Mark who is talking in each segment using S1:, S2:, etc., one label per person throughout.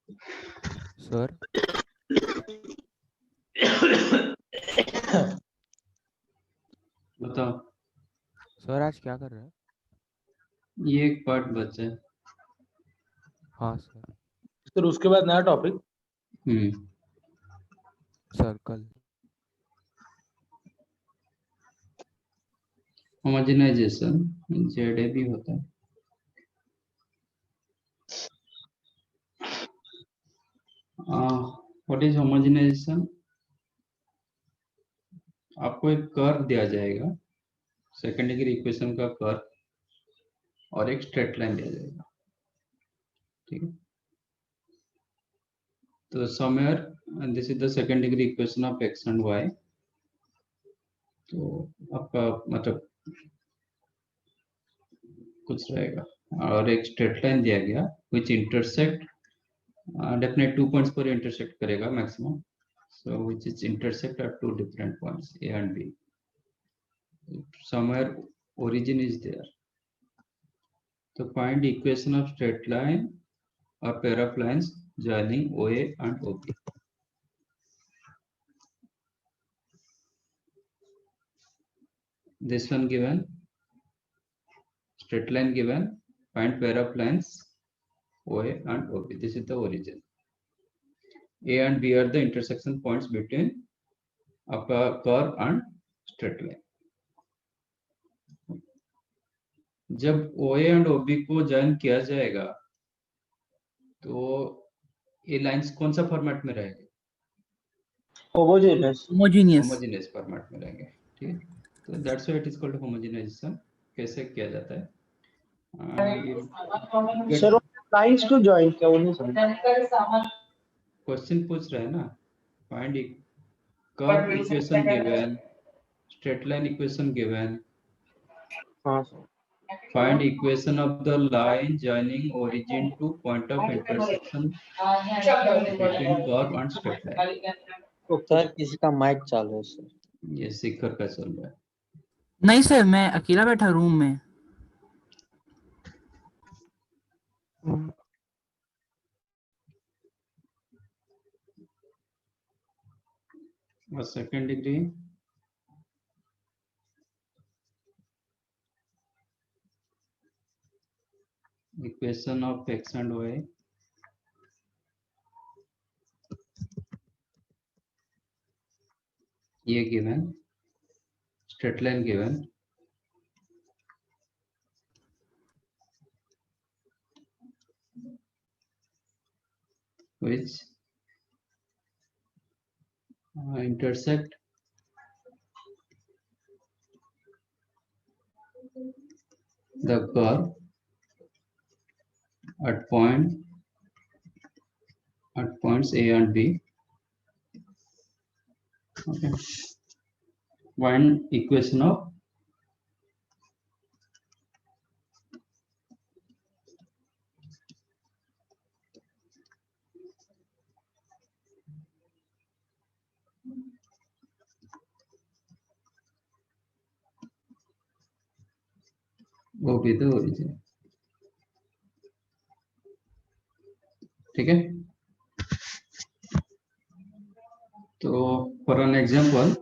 S1: Sir
S2: बताओ।
S1: Sir आज क्या कर रहे हैं?
S2: ये एक पार्ट बचा है।
S1: हाँ सर।
S3: फिर उसके बाद नया टॉपिक
S1: सर्कल।
S2: होमोजेनाइजेशन जेड भी होता है। What is homogenization? आपको एक कर्व दिया जाएगा, सेकेंड डिग्री इक्वेशन का कर्व, और एक स्ट्रेट लाइन दिया जाएगा। ठीक है, तो somewhere this is the second degree equation of x and y. तो आपका मतलब कुछ रहेगा, और एक स्ट्रेट लाइन दिया गया विच इंटरसेक्ट डेफिनेट 2 पॉइंट्स पर इंटरसेक्ट करेगा maximum, so which is intersect at 2 different points A and B. Somewhere origin is there. So find equation of straight line or pair of lines joining OA and OB. This one given, straight line given, find pair of lines OA and OB. This is the origin. A and B are the intersection points between a curve and straight line. जब OA and OB को join किया जाएगा तो ये lines कौन सा format में रहेंगे? होमोजेनियस फॉर्मेट में रहेंगे। ठीक है, तो that's why it is called homogenization. कैसे किया जाता है?
S3: सर लाइंस टू जॉइन क्या वो नहीं समझ।
S2: क्वेश्चन पूछ रहे हैं ना, find curve equation given, straight line equation given,
S3: हाँ sir.
S2: find equation of the line joining origin to point of intersection between curve and straight line.
S4: Sir किसी का माइक चालू है सर।
S2: ये शिखर का चल रहा है।
S5: नहीं सर, मैं अकेला बैठा रूम में।
S2: और second degree equation of x and y, ये given, straight line given, which intersect the curve at points A and B. Okay, one equation of वो भी the origin। ठीक है, तो फॉर एन एग्जांपल,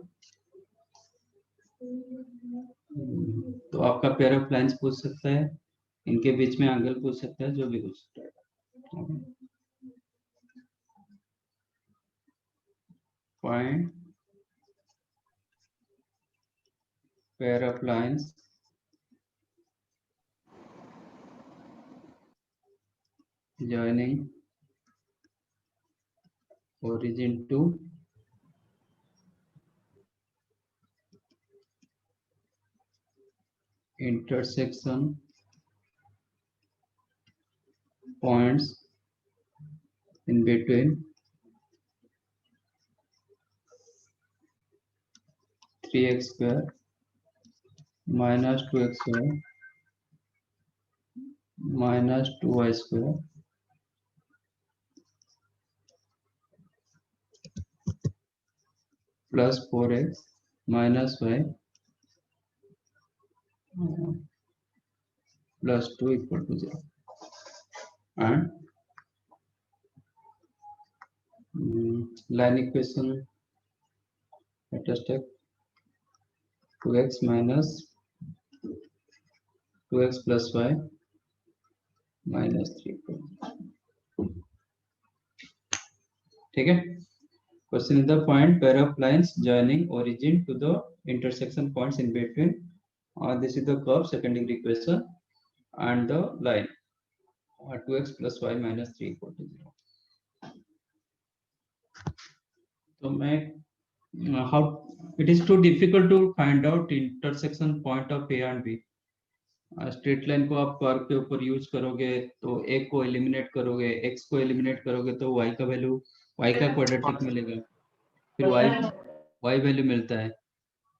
S2: तो आपका पेयर ऑफ लाइंस पूछ सकता है, इनके बीच में एंगल पूछ सकता है, जो भी पूछ सकता है। Find pair of lines joining origin to intersection points in between 3x square minus 2x square minus 2y square plus 4x minus y plus 2 equal to 0, and line equation, let us take 2x minus 2x plus y minus 3. ठीक है. Question is the point pair of lines joining origin to the intersection points in between. This is the curve second degree equation and the line 2x plus y minus 3 equal to 0. So how it is too difficult to find out intersection point of A and B. Straight line को आप curve के ऊपर use करोगे तो एक को eliminate करोगे, x को एलिमिनेट करोगे तो y का वैल्यू y का क्वाड्रेटिक मिलेगा, फिर y वैल्यू मिलता है,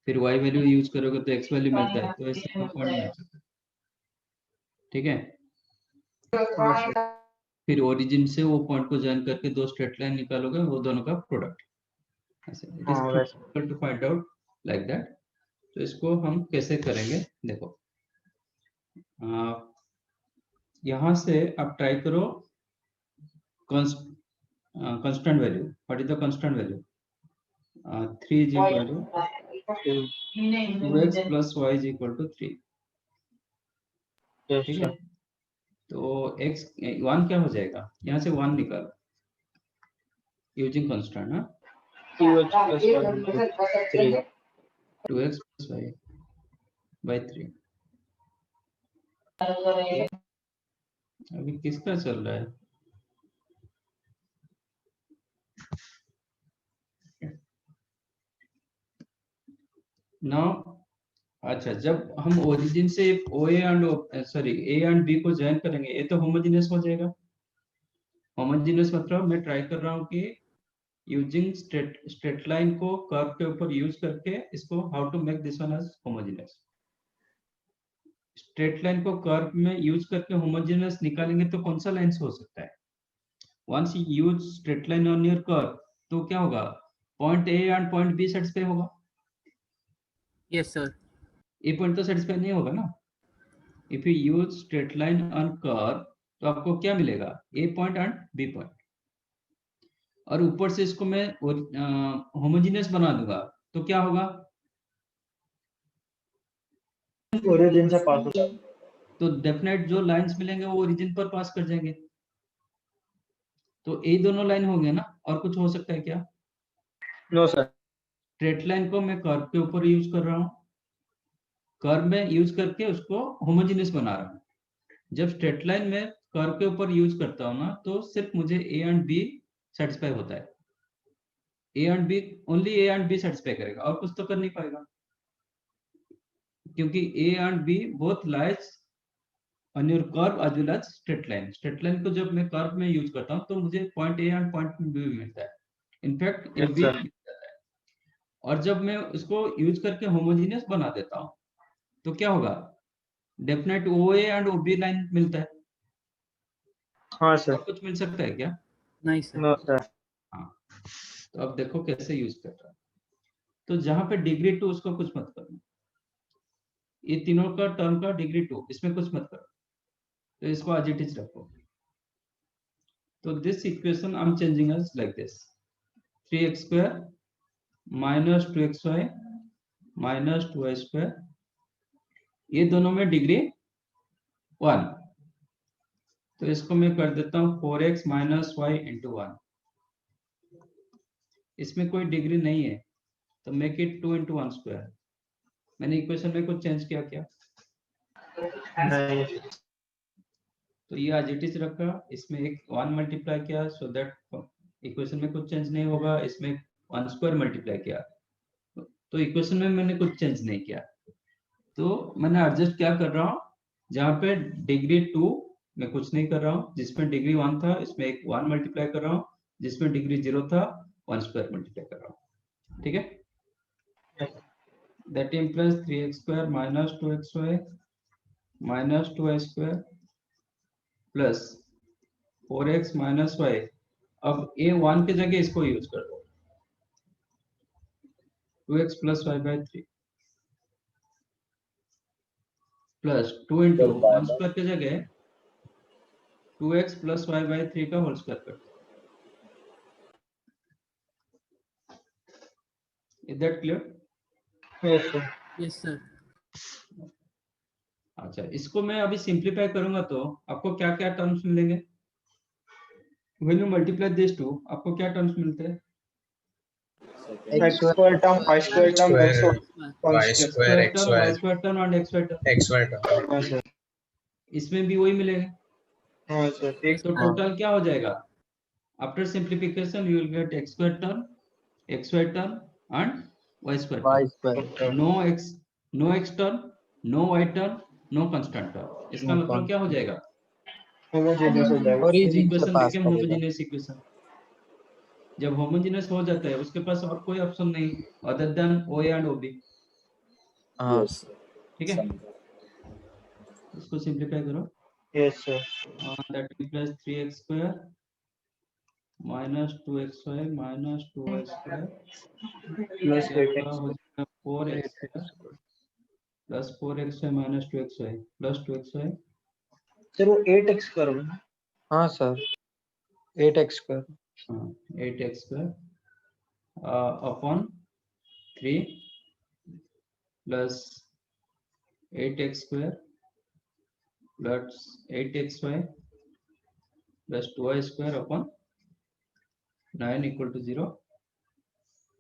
S2: फिर y वैल्यू यूज करोगे तो x वैल्यू मिलता है, तो ऐसे पॉइंट मिल सकता है. ठीक है. फिर ओरिजिन से वो पॉइंट को ज्वाइन करके दो स्ट्रेट लाइन निकालोगे, वो दोनों का प्रोडक्ट. ऐसे it is difficult to find out like that. तो इसको हम कैसे करेंगे देखो. यहाँ से आप ट्राई करो constant value. What is the constant value? 3 is equal to 2x plus y is equal to 3. ठीक है. तो x 1 क्या हो जाएगा, यहाँ से 1 निकालो यूजिंग कांस्टेंट. ना
S3: 2x plus 3.
S2: 2x plus y by 3. अभी किसका चल रहा है? नाउ अच्छा, जब हम ओरिजिन से OA A एंड B को ज्वाइन करेंगे, ये तो होमोजेनियस हो जाएगा. होमोजेनियस मतलब मैं ट्राई कर रहा हूँ कि यूजिंग स्ट्रेट लाइन को कर्व के ऊपर यूज करके इसको how to make this one as homogeneous. Straight line को कर्व में यूज करके होमोजेनियस निकालेंगे तो कौन सा लाइंस हो सकता है? Once you use straight line on your curve तो क्या होगा, point A and point B satisfy होगा.
S5: Yes sir.
S2: ए पॉइंट तो सेटिस्फाई नहीं होगा ना. If you use straight line on curve तो आपको क्या मिलेगा, ए पॉइंट एंड बी पॉइंट. और ऊपर से इसको मैं होमोजेनियस बना दूंगा तो क्या होगा,
S3: ओरिजिन से पास होता है.
S2: तो डेफिनेट जो लाइंस मिलेंगे वो ओरिजिन पर पास कर जाएंगे. तो ये दोनों लाइन हो गए ना. और कुछ हो सकता है क्या?
S3: No sir.
S2: स्ट्रेट लाइन को मैं कर्व के ऊपर यूज कर रहा हूँ, कर्व में यूज करके उसको होमोजेनियस बना रहा हूँ. जब स्ट्रेट लाइन में कर्व के ऊपर यूज करता हूँ ना तो सिर्फ मुझे ए एंड बी सेटिस्फाई होता है. A and B only A and B satisfy करेगा, और कुछ तो कर नहीं पाएगा, क्योंकि A and B both lies on your curve as well as straight line. Straight line को जब मैं कर्व में यूज करता हूँ तो मुझे point A and point B मिलता है, इनफैक्ट ए बी मिल जाता है. और जब मैं इसको यूज करके होमोजेनियस बना देता हूँ तो क्या होगा, definite OA and OB line मिलता है.
S3: हाँ सर.
S2: कुछ मिल सकता है क्या?
S5: नहीं सर.
S3: No sir.
S2: हाँ. तो अब देखो कैसे यूज कर रहा है. तो जहां पे डिग्री 2 उसको कुछ मत करो, ये तीनों का टर्म का डिग्री 2 इसमें कुछ मत करो, तो इसको एज इट इज रखो. तो this equation I am changing as like this, 3x square minus 2xy minus 2y square, ये दोनों में डिग्री 1. तो इसको मैं कर देता हूँ 4x माइनस वाई इंटू 1. इसमें कोई डिग्री नहीं है तो मेक इट 2 इंटू 1 स्क्वायर. मैंने इक्वेशन में कुछ चेंज किया क्या?
S3: नहीं.
S2: तो ये आज इट इज रखा, इसमें एक 1 मल्टीप्लाई किया सो दैट इक्वेशन में कुछ चेंज नहीं होगा. इसमें 1 स्क्वायर मल्टीप्लाई किया तो इक्वेशन में मैंने कुछ चेंज नहीं किया. तो मैंने एडजस्ट क्या कर रहा हूँ, जहाँ पे डिग्री 2 मैं कुछ नहीं कर रहा हूँ, जिसमें डिग्री 1 था इसमें एक 1 मल्टीप्लाई कर रहा हूँ, जिसमें डिग्री 0 था 1 स्क्वायर मल्टीप्लाई कर रहा हूँ. ठीक है. That implies 3x square minus 2xy minus 2y square plus 4x minus y. अब ए 1 की जगह इसको यूज कर दो, 2x plus y by 3 plus 2 into 1 square की जगह 2x प्लस y बाय 3 का होल स्क्वायर कर दो. Is that clear?
S3: Yes, sir.
S5: Yes, sir.
S2: अच्छा, इसको मैं अभी सिंप्लीफाई करूंगा तो आपको क्या क्या टर्म्स मिलेंगे? When you multiply these two, आपको क्या टर्म्स मिलते हैं?
S3: X square term, y square term,
S6: Square,
S3: x
S6: y
S3: constant.
S6: square, x
S2: term,
S6: y,
S2: y square term and x square term,
S6: x y term.
S3: हाँ sir,
S2: इसमें भी वही मिलेगा।
S3: हाँ सर, एक
S2: तो टोटल क्या हो जाएगा? After simplification you will get x square term, x y term and y square
S4: y
S2: term.
S4: square.
S2: No x term, no y term, no constant term. इसका
S4: No
S2: मतलब क्या हो जाएगा?
S3: homogeneous हो जाएगा.
S2: इस
S4: Origin से
S2: इक्वेशन
S4: पास
S2: देखें,
S4: करेगा.
S2: Homogeneous equation. जब होमोजेनियस हो जाता है उसके पास और कोई ऑप्शन नहीं other than O and O B.
S4: हाँ
S2: ठीक है, इसको सिंप्लीफाई करो।
S3: Yes, sir.
S2: That implies 3x square minus 2xy minus 2y square
S3: Plus
S2: क्या
S3: 8x.
S2: हो जाएगा 4x square plus 4xy minus 2xy plus 2xy
S3: sir वो 8x करो ना.
S4: हाँ sir 8x square.
S2: 8x square upon 3 plus 8x square plus 8xy plus 2y square upon 9 equal to 0,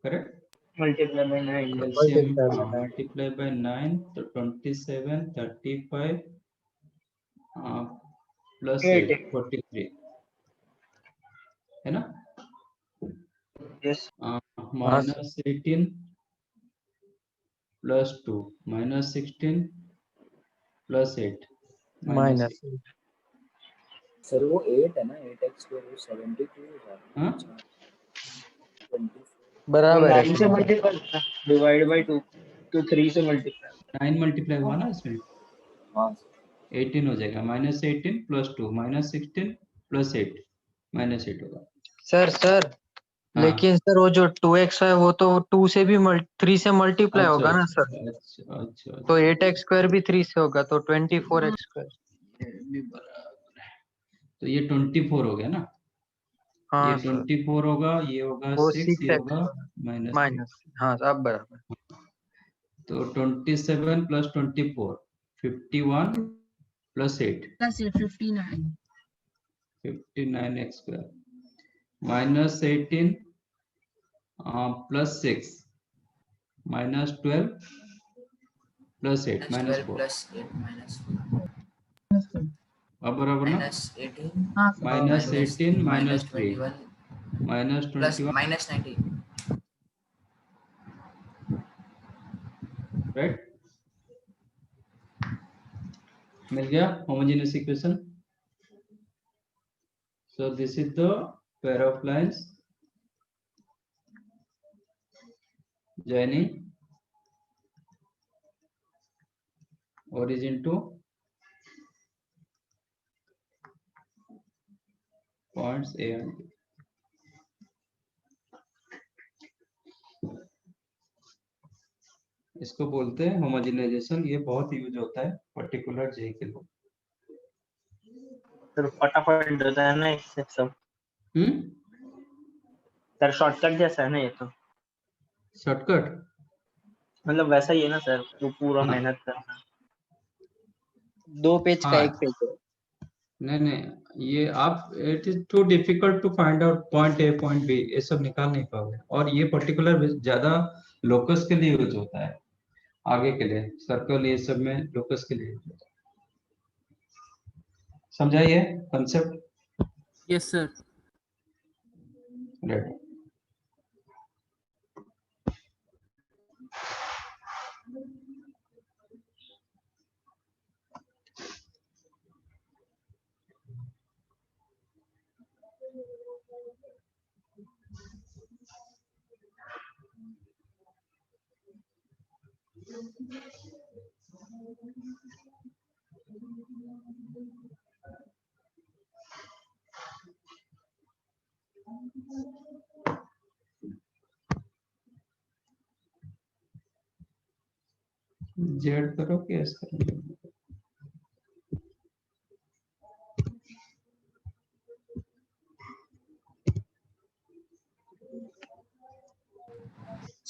S2: correct?
S3: Multiply by 9.
S2: LCM
S4: Multiply by 9.
S2: multiply by 9 तो 27 35 plus 8
S3: 8.
S2: 43 है ना?
S3: Yes.
S2: Minus 18 plus 2 minus 16 plus 8
S4: Minus.
S7: Sir वो 8 है ना 8x square वो 72 हो जाता है.
S2: हाँ
S7: 24
S4: बराबर है
S3: 9 से मल्टीप्लाई डिवाइड बाय 2 तो 3 से मल्टीप्लाई.
S2: 9 मल्टीप्लाई हुआ ना इसमें
S7: हाँ
S2: 18 हो जाएगा minus 18 plus 2 minus 16 plus 8 minus 8 होगा।
S4: सर
S2: हाँ।
S4: लेकिन सर वो जो 2x है वो तो 2 से भी 3 से मल्टीप्लाई होगा ना सर.
S2: अच्छा अच्छा
S4: तो 8x स्क्वायर भी 3 से होगा तो 24x स्क्वायर.
S2: ये भी बराबर है। तो ये 24 हो गया ना, ये
S4: हाँ सर
S2: 24 होगा, ये होगा
S4: वो
S2: 6,
S4: 6x
S2: ये होगा माइनस 3।
S4: माइनस. हाँ अब बराबर.
S2: तो 27 plus 24 51 plus 8
S5: Plus 59.
S2: 59x square minus 18 plus 6 minus 12 plus 8 minus 4
S7: plus 8 minus
S2: अब बराबर ना,
S7: minus 18
S2: minus 18 minus 3
S7: 21
S2: minus
S7: plus
S2: 21
S7: minus 19
S2: right, मिल गया homogeneous equation. So this is the pair of lines joining origin to points A and B. इसको बोलते हैं homogenization. ये बहुत यूज होता है पर्टिकुलर जे के लिए।
S3: सर फटाफट देता है ना इससे सब. सर शॉर्टकट जैसा है ना ये तो.
S2: शॉर्टकट
S3: मतलब वैसा ही है ना सर, तो पूरा
S2: हाँ।
S3: मेहनत करना.
S4: 2 पेज का
S2: हाँ।
S4: 1 पेज है.
S2: नहीं ये आप it is too difficult to find out point A point B, ये सब निकाल नहीं पाओगे। और ये पर्टिकुलर ज्यादा लोकस के लिए यूज होता है, आगे के लिए सर्कल ये सब में लोकस के लिए यूज होता है। समझाइए concept.
S5: Yes, sir.
S2: Ready, Z करो कि एस करो?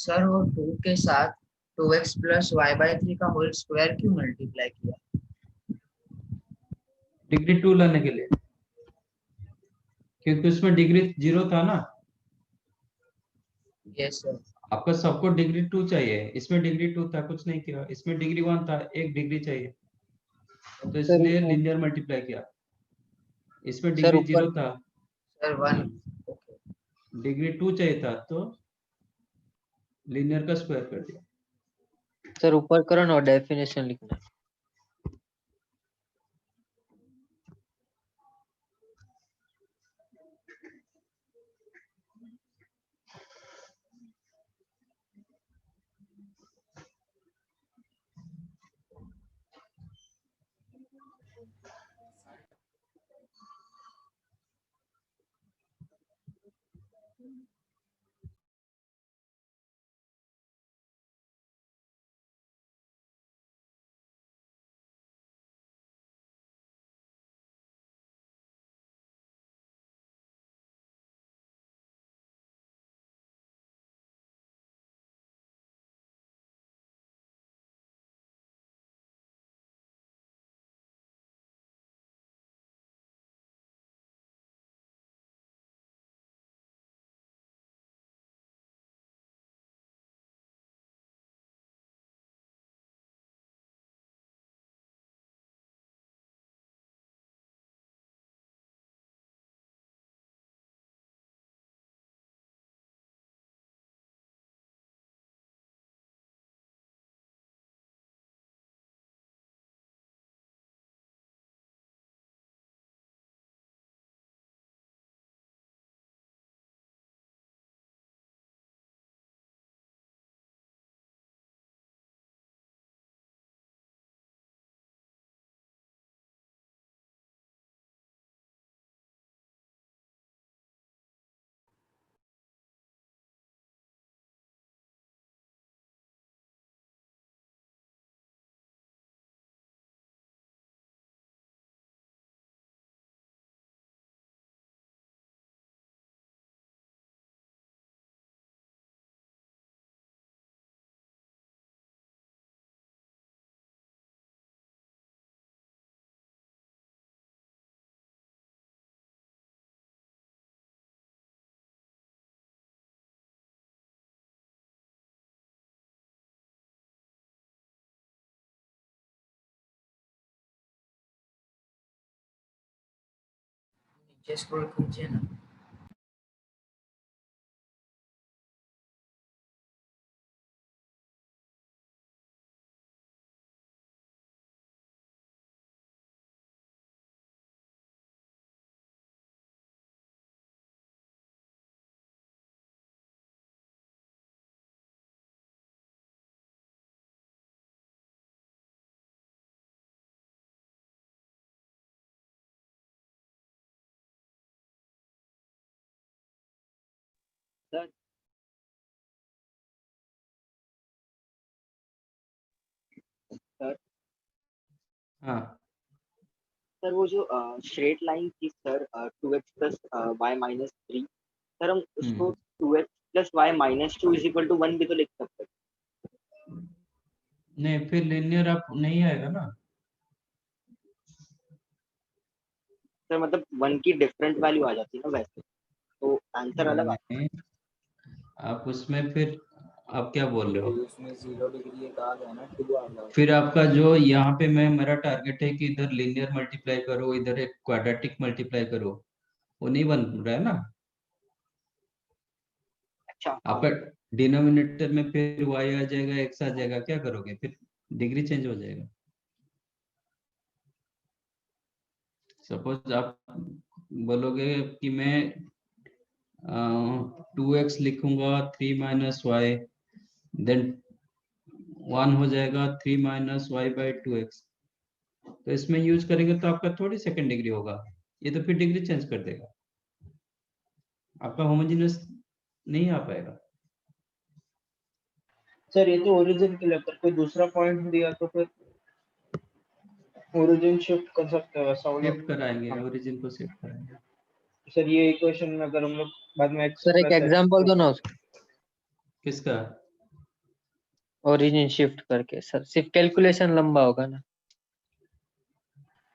S7: सर वो 2 के साथ 2x प्लस y/3 का होल स्क्वायर क्यों मल्टीप्लाई किया?
S2: डिग्री 2 लाने के लिए, क्योंकि उसमें डिग्री 0 था ना।
S7: Yes sir.
S2: आपका सबको डिग्री 2 चाहिए, इसमें डिग्री 2 था, कुछ नहीं किया। इसमें डिग्री 1 था, 1 डिग्री चाहिए, तो इसलिए लीनियर मल्टीप्लाई किया। इसमें
S4: सर
S2: डिग्री
S4: ऊपर
S2: 0 था,
S7: सर 1 ओके।
S2: डिग्री 2 चाहिए था, तो लीनियर का स्क्वायर कर दिया।
S4: सर ऊपर करो ना, डेफिनेशन लिखना है।
S7: नीचे स्क्रॉल कीजिए ना।
S3: सर
S2: हाँ,
S3: सर वो जो स्ट्रेट लाइन थी sir 2x plus y minus 3, sir हम उसको 2x plus y minus 2 is equal to 1 भी तो लिख सकते हैं।
S2: नहीं, फिर लीनियर आप नहीं आएगा ना।
S3: सर मतलब 1 की डिफरेंट वैल्यू आ जाती है ना वैसे, तो आंसर अलग आता
S2: नहीं, आप उसमें फिर आप क्या बोल रहे हो?
S7: उसमें 0 डिग्री एक आ गया ना, 2 आ गया।
S2: फिर आपका जो यहाँ पे मेरा टारगेट है कि इधर लीनियर मल्टीप्लाई करो, इधर एक क्वाड्रेटिक मल्टीप्लाई करो, वो नहीं बन रहा है ना।
S3: अच्छा
S2: आपका डिनोमिनेटर में फिर y आ जाएगा, x आ जाएगा, क्या करोगे फिर? डिग्री चेंज हो जाएगा। सपोज आप बोलोगे कि मैं 2x लिखूंगा 3 माइनस वाई, देन 1 हो जाएगा 3 माइनस वाई बाई 2x, तो इसमें यूज करेंगे तो आपका थोड़ी सेकंड डिग्री होगा, ये तो फिर डिग्री चेंज कर देगा, आपका होमोजेनियस नहीं आ पाएगा।
S3: सर ये तो ओरिजिन के लिए, अगर कोई दूसरा पॉइंट दिया तो फिर ओरिजिन शिफ्ट कर सकते हैं वैसा होगा।
S2: शिफ्ट कराएंगे, ओरिजिन को शिफ्ट कराएंगे।
S3: सर ये इक्वेशन में अगर हम लोग बाद में x
S4: सर एक
S3: प्लस
S4: एग्जांपल दो ना उसका।
S2: किसका?
S4: ओरिजिन शिफ्ट करके सर, सिर्फ कैलकुलेशन लंबा होगा ना।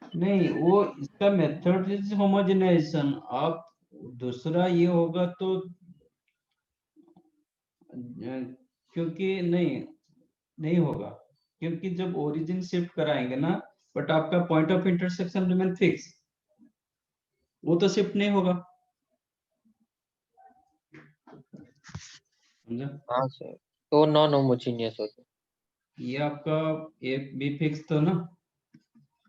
S2: नहीं, वो इसका मेथड इज होमोजेनाइजेशन। आप दूसरा ये होगा तो क्योंकि नहीं होगा, क्योंकि जब ओरिजिन शिफ्ट कराएंगे ना, बट आपका point of intersection remain fix, वो तो शिफ्ट नहीं होगा। समझा?
S4: हाँ सर, तो नॉन होमोजीनियस होते।
S2: ये आपका एक भी फिक्स तो ना,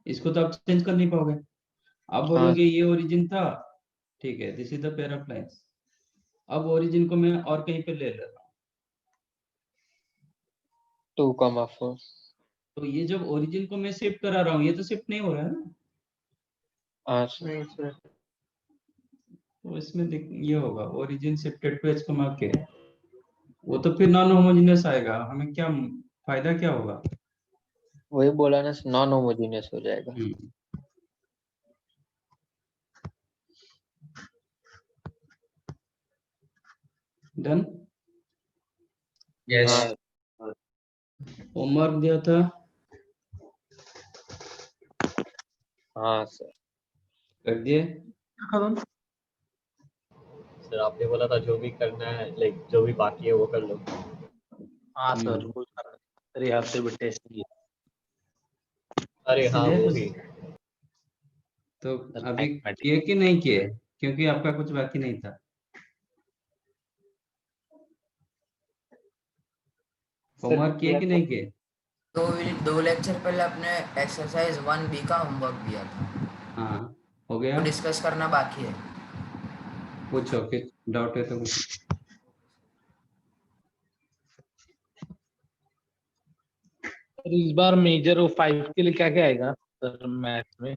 S2: इसको तो आप चेंज कर नहीं पाओगे। आप
S4: हाँ
S2: बोलोगे ये ओरिजिन था, ठीक है, this is the pair of lines. अब ओरिजिन को मैं और कहीं पे ले ले रहा हूँ,
S4: 2,4।
S2: तो ये जब ओरिजिन को मैं शिफ्ट करा रहा हूँ, ये तो शिफ्ट नहीं हो रहा है ना।
S4: हाँ सर।
S3: नहीं सर।
S2: तो इसमें ये होगा ओरिजिन शिफ्टेड टू एच कमा के, वो तो फिर नॉन होमोजेनियस आएगा, हमें क्या फायदा क्या होगा?
S4: वही बोला ना, नॉन होमोजीनियस हो जाएगा।
S2: डन।
S7: यस।
S4: हाँ
S2: होमवर्क दिया था।
S4: हाँ सर।
S2: कर दिए?
S6: सर आपने बोला था जो भी करना है, लाइक जो भी बाकी है वो कर लो।
S8: हाँ सर, वो अरे हफ्ते भी टेस्ट किए।
S6: अरे हाँ वो ही।
S2: तो
S8: सर,
S2: अभी
S8: mathematics।
S2: किए कि नहीं किए? क्योंकि आपका कुछ बाकी नहीं था। होमवर्क किए कि नहीं किए?
S7: दो लेक्चर पहले अपने एक्सरसाइज 1B का होमवर्क दिया था,
S2: हाँ, हो गया।
S7: तो डिस्कस करना बाकी है।
S2: पूछो, फिर डाउट है तो कुछ।
S8: सर इस बार मेजर और 5 के लिए क्या क्या आएगा सर मैथ में?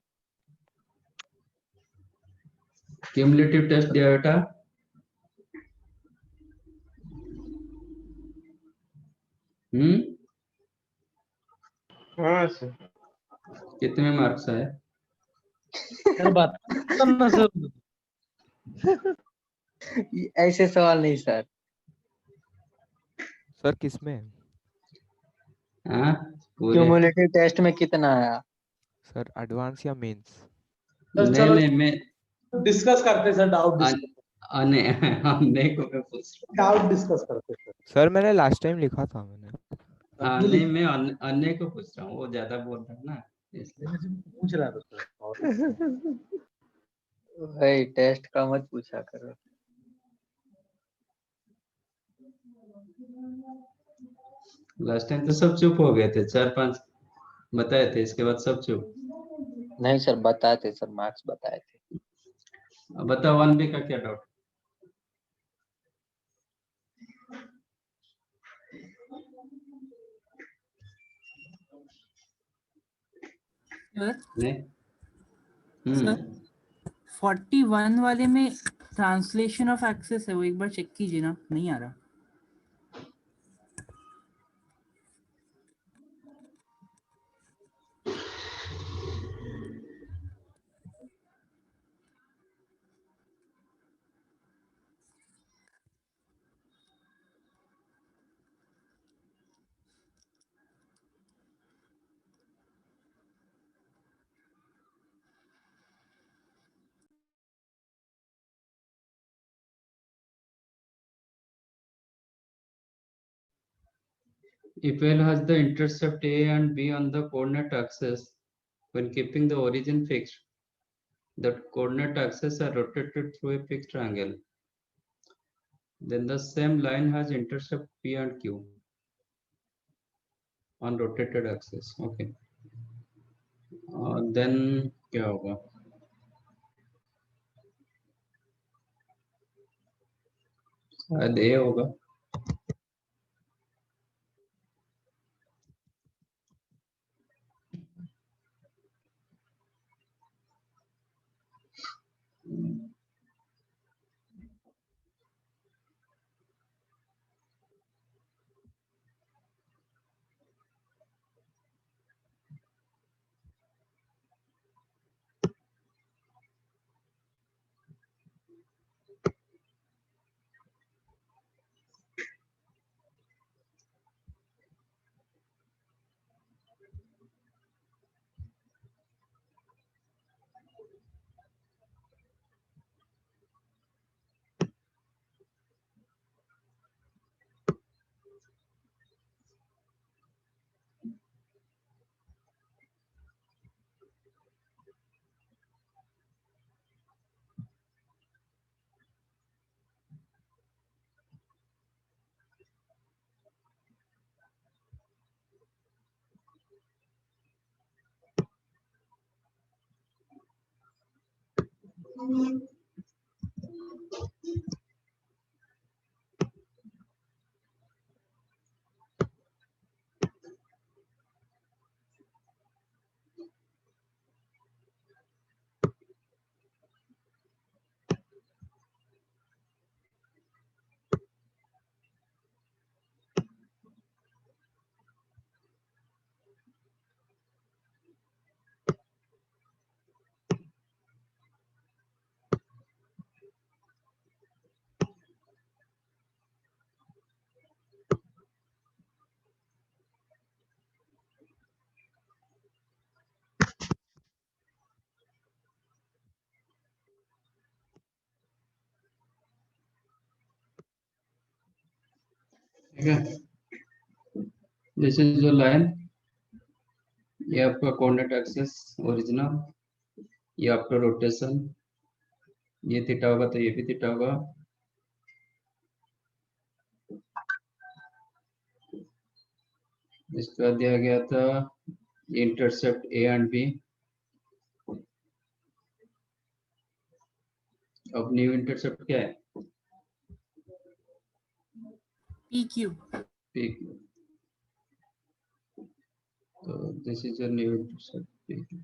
S2: क्यूमुलेटिव टेस्ट दिया बेटा।
S3: हाँ सर।
S2: कितने मार्क्स आए?
S8: सर बात करना सर।
S4: ऐसे सवाल नहीं सर।
S1: सर किसमें?
S2: हाँ, पूरे।
S4: क्यूमुलेटिव टेस्ट में कितना आया?
S1: सर एडवांस या मेंस?
S2: नहीं, मैं
S8: डिस्कस करते सर, डाउट
S2: आने आने को मैं पूछ रहा
S8: डिस्कस करते सर।
S1: सर मैंने लास्ट टाइम लिखा था मैंने।
S2: हूँ। हाँ, नहीं, मैं अन्य को पूछ रहा हूँ, वो ज्यादा बोल रहा है ना, इसलिए।
S8: पूछ रहा था सर और
S4: भाई टेस्ट का मत पूछा करो।
S2: लास्ट टाइम तो सब चुप हो गए थे, 4-5 बताए थे, इसके बाद सब चुप।
S4: नहीं सर, बताए थे सर, मार्क्स बताए थे।
S2: अब बताओ 1B का क्या डाउट?
S5: सर
S2: नहीं।
S5: सर 41 वाले में ट्रांसलेशन ऑफ एक्सेस है, वो एक बार चेक कीजिए ना, नहीं आ रहा।
S2: If L has the intercept A and B on the coordinate axis, when keeping the origin fixed, the coordinate axes are rotated through a fixed angle. Then the same line has intercept P and Q on rotated axis. Okay. Then क्या होगा? शायद A होगा। ठीक है, this is your line, ये आपका coordinate axis original, ये आपका रोटेशन, ये थीटा होगा तो ये भी थीटा होगा। इसका दिया गया था इंटरसेप्ट ए एंड बी। अब न्यू इंटरसेप्ट क्या है?
S5: PQ.
S2: P Q. तो this is your new intercept P Q.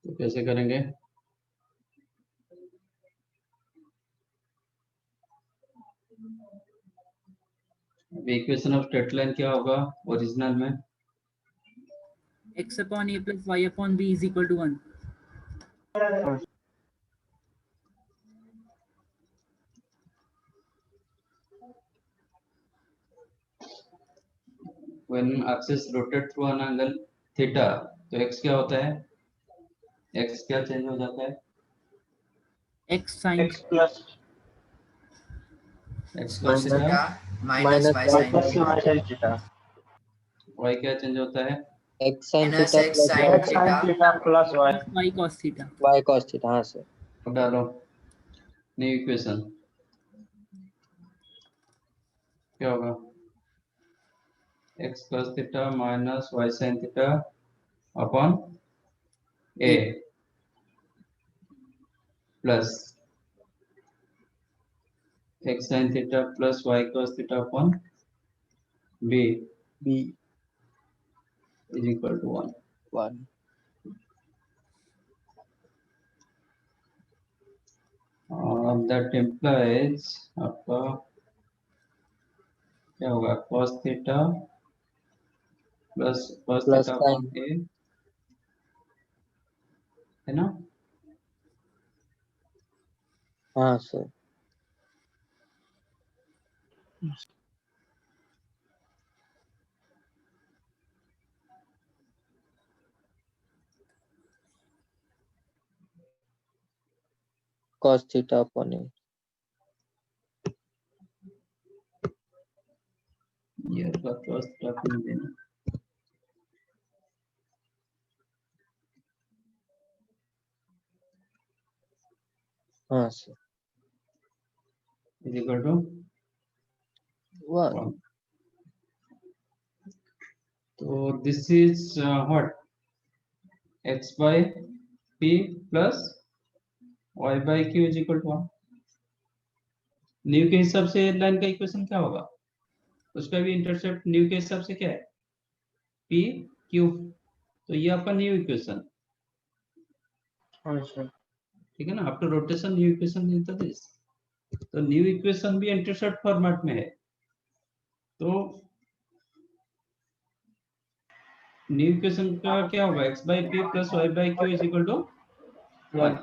S2: तो कैसे करेंगे? इक्वेशन ऑफ स्ट्रेट लाइन क्या होगा ओरिजिनल में?
S5: X upon A plus Y upon B is equal to 1.
S2: When axis rotate through an angle theta, तो x क्या होता है? x क्या चेंज हो जाता है?
S5: X sin
S2: x cos theta,
S7: minus y sin theta.
S2: y क्या चेंज होता है?
S4: x sin
S7: Minus
S4: theta
S7: x sin theta.
S8: plus y
S5: Y cos theta.
S4: y cos theta, हाँ सर।
S2: अब डालो न्यू इक्वेशन, क्या होगा? x cos theta minus y sin theta upon a plus x sin theta plus y cos theta upon b
S4: b
S2: is equal to 1.
S4: 1
S2: That implies आपका क्या होगा? cos theta plus cos
S4: plus
S2: theta
S4: sin
S2: upon a, है ना?
S4: हाँ sir. cos theta upon a
S2: ये आपका cos theta upon देना,
S4: हाँ sir.
S2: is equal to
S4: 1
S2: 1. So this is what? X by p plus y by q is equal to 1. New के हिसाब से लाइन का इक्वेशन क्या होगा? उसका भी इंटरसेप्ट न्यू के हिसाब से क्या है? p q। तो ये आपका न्यू इक्वेशन,
S4: हाँ सर।
S2: ठीक है ना? After rotation new equation is this. तो न्यू इक्वेशन भी इंटरसेप्ट फॉर्मेट में है। तो न्यू इक्वेशन का क्या होगा? x by p plus y by q is equal to 1.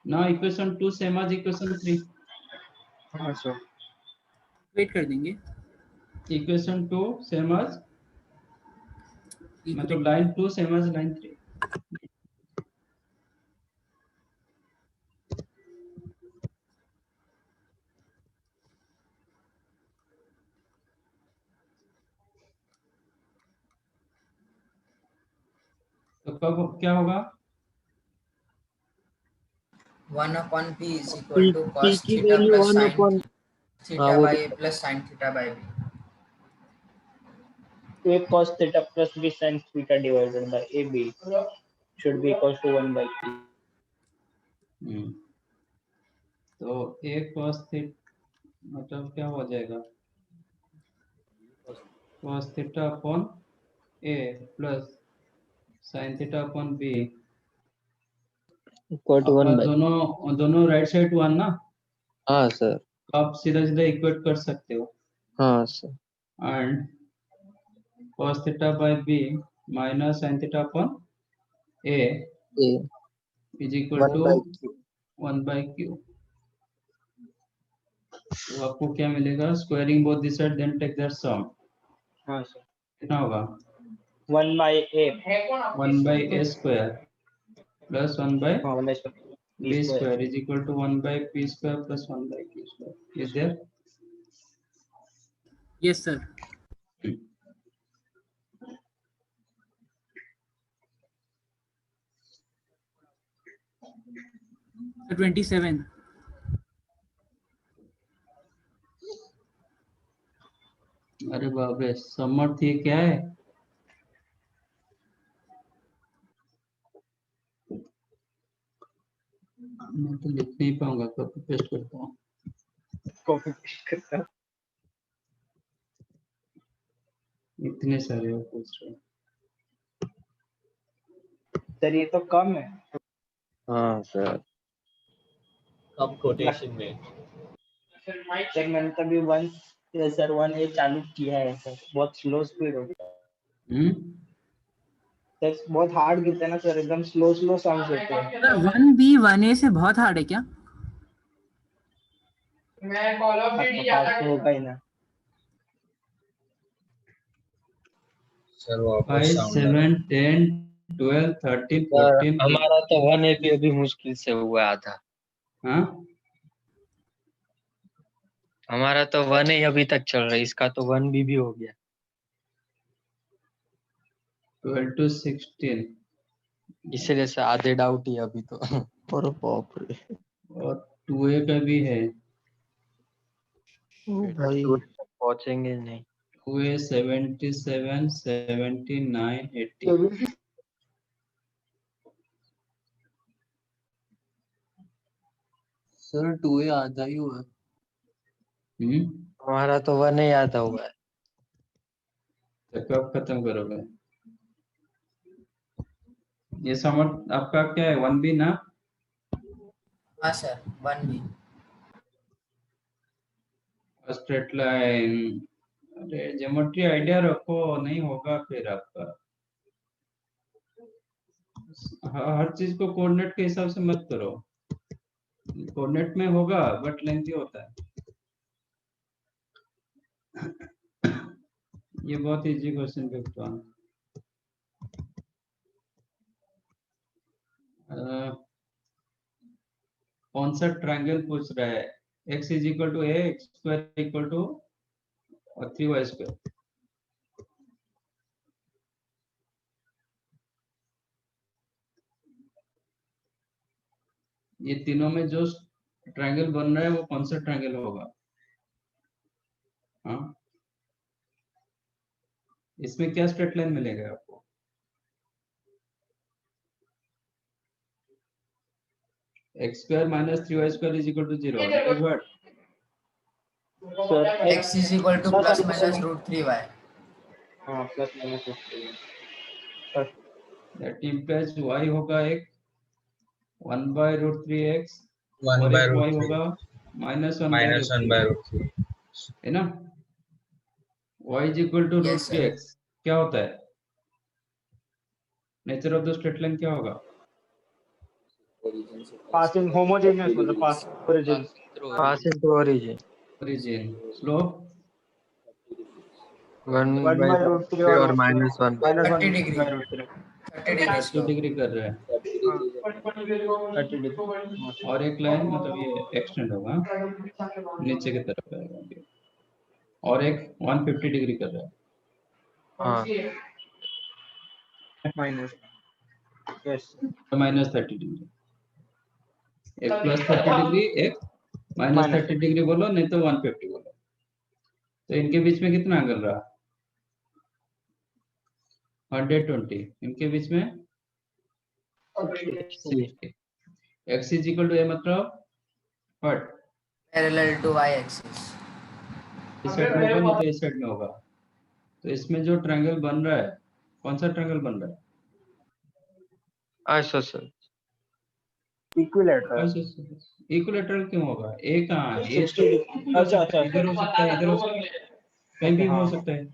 S2: Now equation 2 same as equation 3.
S4: हाँ सर।
S5: वेट कर देंगे।
S2: Equation 2 same as, मतलब line 2 same as line 3. तो कब क्या होगा?
S7: 1/p is equal to
S9: P
S7: cos
S9: की
S7: theta
S9: value
S7: plus
S9: 1
S7: sin
S9: upon
S7: theta
S9: वो
S7: by a plus sin theta by b.
S9: a cos theta plus b sin theta divided by ab should be equals to 1/p.
S2: तो a cos theta मतलब क्या हो जाएगा? cos theta upon a plus sin theta upon b
S9: equal to 1 by.
S2: दोनों right side 1 ना?
S9: हाँ sir.
S2: आप सीधा सीधा इक्वेट कर सकते हो।
S9: हाँ सर।
S2: And cos theta by b minus sin theta upon a
S9: a
S2: is equal
S9: 1
S2: to
S9: by q
S2: 1/q। तो आपको क्या मिलेगा? Squaring both this side then take that sum.
S9: हाँ सर।
S2: कितना होगा?
S9: 1 by a
S2: 1/a square plus 1/b
S9: हाँ 1 by b
S2: square is equal to 1/p square plus 1/q square. Is there?
S5: Yes, sir. So 27.
S2: अरे बाप रे, समर्थ ये क्या है? मैं तो लिख नहीं पाऊंगा, कॉपी पेस्ट करता हूँ।
S9: कॉपी पेस्ट करता हूँ।
S2: इतने सारे हो पूछ रहे।
S9: सर ये तो कम है। हाँ सर।
S6: कम कोटेशन में।
S9: सर मैंने तभी 1 ए चालू किया है सर, बहुत स्लो स्पीड होता है। सर बहुत हार्ड गिरता है ना सर, एकदम स्लो साउंड होते हैं।
S5: Sir, 1B 1A से बहुत हार्ड है क्या?
S9: मैं कॉल ऑफ ड्यूटी जाता हूं होगा ही ना
S6: सर वो
S2: 5 7 10 12 13 14
S9: हमारा तो 1A भी अभी मुश्किल से हुआ आधा।
S2: हाँ
S9: हमारा तो 1A अभी तक चल रहा है, इसका तो 1B भी हो गया।
S2: 12 to 16
S9: इसीलिए से आधे डाउट ही है अभी तो। और बाप रे।
S2: और 2A का भी है।
S9: भाई पहुंचेंगे नहीं।
S2: 2A 77 79 80।
S9: सर 2A आधा ही हुआ। हमारा तो 1A आधा हुआ है।
S2: तो कब खत्म करोगे? ये समर्थ आपका क्या है? 1B ना?
S7: हाँ सर 1b।
S2: Straight line. अरे ज्योमेट्री आइडिया रखो, नहीं होगा फिर आपका। हर चीज को कोऑर्डिनेट के हिसाब से मत करो। कोऑर्डिनेट में होगा बट लेंथी होता है। ये बहुत इजी क्वेश्चन पेपर है। कौन सा ट्रायंगल पूछ रहा है? x is equal to a x square equal to 3y square. ये तीनों में जो ट्रायंगल बन रहा है वो कौन सा ट्रायंगल होगा? हाँ इसमें क्या स्ट्रेट लाइन मिलेगा आपको? x square minus 3y square is equal to 0।
S9: Sir
S7: x is equal to plus minus root 3y.
S9: हाँ plus minus
S2: that implies y होगा एक 1/√3x
S6: 1
S2: और
S6: by
S2: एक y
S6: root 3
S2: होगा
S6: minus 1
S2: -1/√3
S6: by root 3
S2: है ना? y is equal to
S7: Yes, sir.
S2: √3x क्या होता है? Nature of the straight line क्या होगा?
S9: पासिंग होमोजेनियस मतलब pass origin passing to origin
S2: origin. Slope
S9: 1 by root 3 और minus 1
S7: 30 degree.
S9: by root 3
S7: 30 degree
S2: 30
S7: slope.
S2: Degree कर रहा है
S9: 30 डिग्री।
S2: और एक लाइन मतलब ये एक्सटेंड होगा नीचे की तरफ आएगा और एक 150 डिग्री कर रहा है।
S9: हाँ माइनस यस
S2: माइनस 30 डिग्री, एक प्लस 30 डिग्री, एक माइनस
S9: Minus
S2: 30 डिग्री बोलो, नहीं तो 150 बोलो। तो इनके बीच में कितना एंगल रहा? 120। इनके बीच में 60। x is equal to A मतलब what?
S7: Parallel to y axis.
S2: इस साइड में होगा, नहीं तो इस साइड में होगा। तो इसमें जो ट्रायंगल बन रहा है, कौन सा ट्रायंगल बन रहा है?
S4: आइसोसेल।
S9: इक्विलैटरल।
S2: इक्विलैटरल क्यों होगा? ए कहाँ है? ए
S9: 60 अच्छा अच्छा
S2: इधर हो सकता है, इधर हो सकता है, कहीं भी हो सकता है।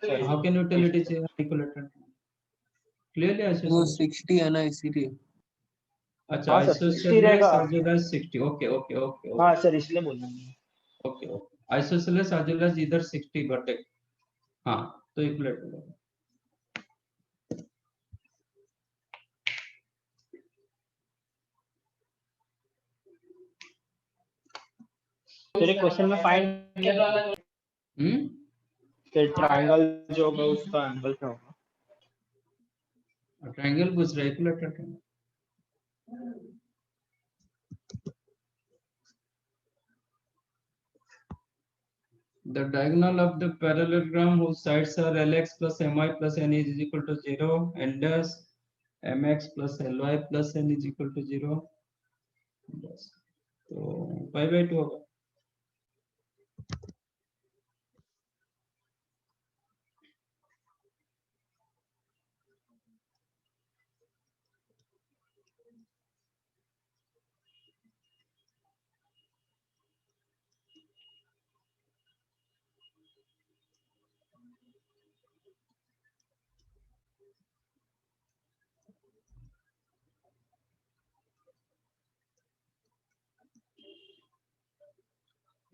S9: Sorry.
S2: How can you tell it is equilateral? Clearly isosceles.
S1: 60 है ना, इसीलिए।
S2: अच्छा,
S9: हाँ सर 60
S2: आइसोसेलेस
S9: रहेगा।
S2: as well as 60। Okay okay okay
S9: हाँ सर इसलिए बोल रहा हूँ।
S2: Okay okay. Isosceles as well as इधर 60 वर्टेक्स। हाँ, तो इक्विलैटरल होगा।
S9: तेरे क्वेश्चन में फाइंड ट्रायंगल जो होगा उसका एंगल क्या होगा?
S2: ट्रायंगल पूछ रहा है, equilateral. The diagonal of the parallelogram whose sides are Lx plus My plus N is equal to 0 and dash Mx plus Ly plus N is equal to 0. तो π/2 होगा।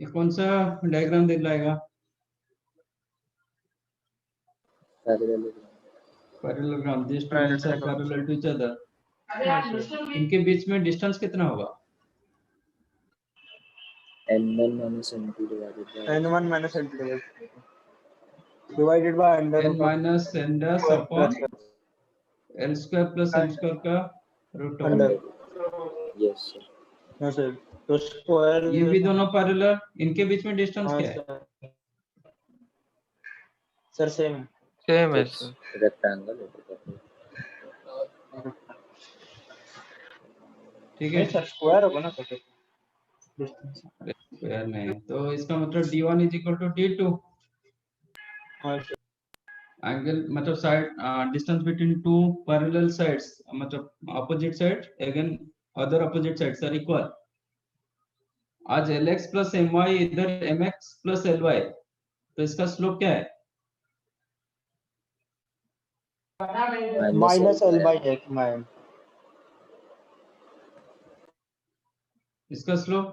S2: ये कौन सा डायग्राम दिखलाएगा? Parallelogram. This two lines are parallel to each other. इनके बीच में distance कितना होगा?
S9: n1 minus n2 divided by under
S2: n minus n dash upon l square plus m square का root
S9: under।
S2: Over.
S9: Yes sir. हाँ sir, तो square
S2: ये भी दोनों पैरेलल, इनके बीच में डिस्टेंस क्या है?
S9: सर सेम
S4: सेम है सर।
S9: रेक्टेंगल
S2: ठीक है,
S9: सर, स्क्वायर होगा ना सर डिस्टेंस।
S2: स्क्वायर नहीं, तो इसका मतलब d1 is equal to d2।
S9: हाँ सर।
S2: एंगल मतलब side distance between two parallel sides, मतलब opposite side again other opposite sides are equal. आज lx plus my इधर mx plus ly, तो इसका स्लोप क्या है?
S9: Minus l by x ma'am.
S2: इसका slope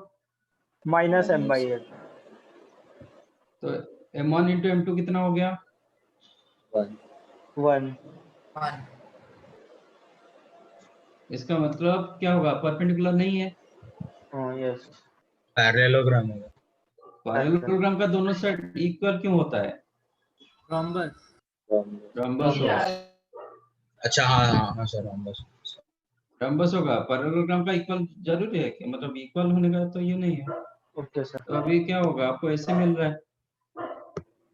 S9: minus m by x।
S2: तो m1 into m2 कितना हो गया?
S9: 1।
S2: इसका मतलब क्या होगा? परपेंडिकुलर नहीं है।
S9: हाँ यस।
S6: पैरेललोग्राम होगा।
S2: पैरेललोग्राम का दोनों साइड इक्वल क्यों होता है?
S5: रोम्बस।
S2: रम्बस होगा।
S6: अच्छा हाँ हाँ हाँ सर बस।
S2: रम्बस होगा। पैरेललोग्राम का इक्वल जरूरी है कि मतलब इक्वल होने का तो ये नहीं है।
S9: Okay sir.
S2: तो अभी क्या होगा? आपको ऐसे मिल रहा है,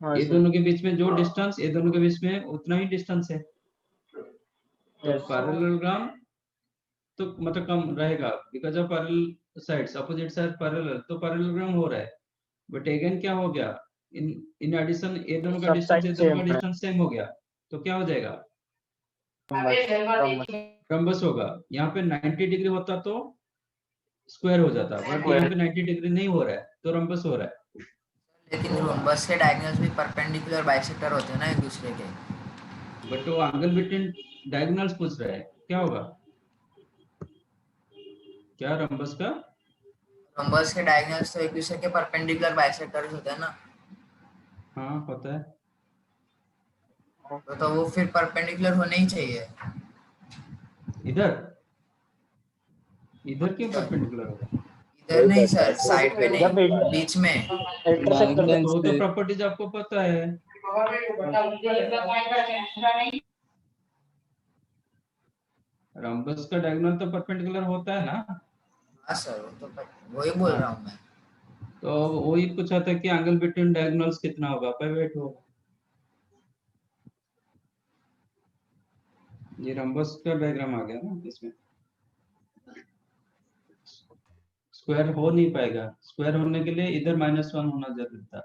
S9: हाँ
S2: ये
S9: सर।
S2: दोनों के बीच में जो डिस्टेंस, ये दोनों के बीच में उतना ही डिस्टेंस है। तो
S9: यस।
S2: पैरेललोग्राम तो मतलब कम रहेगा because of parallel sides, opposite side parallel, तो पैरेललोग्राम हो रहा है। बट अगेन क्या हो गया? इन एडिशन ये दोनों का
S9: सब
S2: डिस्टेंस,
S9: side
S2: ये दोनों का
S9: same है।
S2: डिस्टेंस सेम हो गया, तो क्या हो जाएगा?
S9: रोम्बस।
S2: रम्बस होगा। यहाँ पे 90 डिग्री होता तो स्क्वायर हो जाता, बट यहाँ पे 90 डिग्री नहीं हो रहा है तो रम्बस हो रहा है।
S7: लेकिन रोम्बस के डायगोनल्स भी परपेंडिकुलर बाइसेक्टर होते हैं ना एक दूसरे के।
S2: बट वो एंगल बिटवीन डायगोनल्स पूछ रहा है, क्या होगा? क्या रम्बस का?
S7: रोम्बस के डायगोनल्स तो एक दूसरे के परपेंडिकुलर बाइसेक्टर्स होते हैं ना।
S2: हाँ होता है।
S7: तो वो फिर परपेंडिकुलर होने ही चाहिए।
S2: इधर इधर क्यों परपेंडिकुलर होगा?
S7: इधर नहीं सर, साइड पे नहीं, बीच में।
S9: इंटरसेक्ट कर
S2: तो वो तो प्रॉपर्टीज आपको पता है। रम्बस का डायगोनल तो परपेंडिकुलर होता है ना।
S7: हाँ सर, वो तो वही बोल रहा हूँ मैं।
S2: तो वही पूछा था कि एंगल बिटवीन डायगोनल्स कितना होगा, पाइवेट होगा। ये रम्बस का डायग्राम आ गया ना इसमें। स्क्वायर हो नहीं पाएगा, स्क्वायर होने के लिए इधर -1 होना जरूरी था,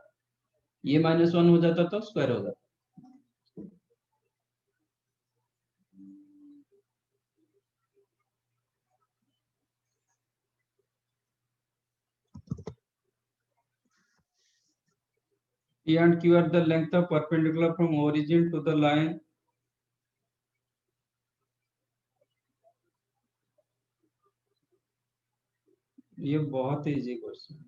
S2: ये -1 हो जाता तो स्क्वायर हो जाता। P and Q are the length of perpendicular from origin to the line ये बहुत इजी क्वेश्चन।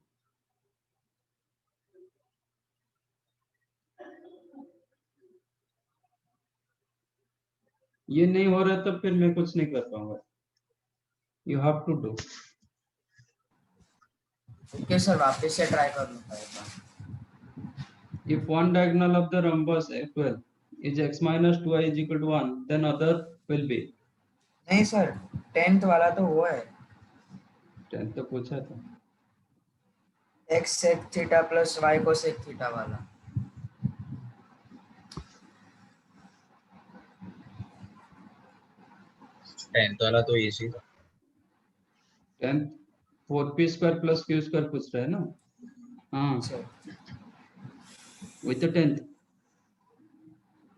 S2: ये नहीं हो रहा तो फिर मैं कुछ नहीं कर पाऊंगा। You have to do.
S7: Okay sir, वापस से ट्राई कर लूंगा एक बार।
S2: If one diagonal of the rhombus F12 is x minus 2i is equal to 1, then other will be।
S7: नहीं सर, 10th वाला तो वो है,
S2: 10 तो पूछा था।
S7: x sec theta plus y cosec theta वाला।
S6: टेंथ वाला तो इजी था।
S2: 10 4p square plus q square पूछ रहा है ना। हाँ
S7: सर
S2: वही तो 10th,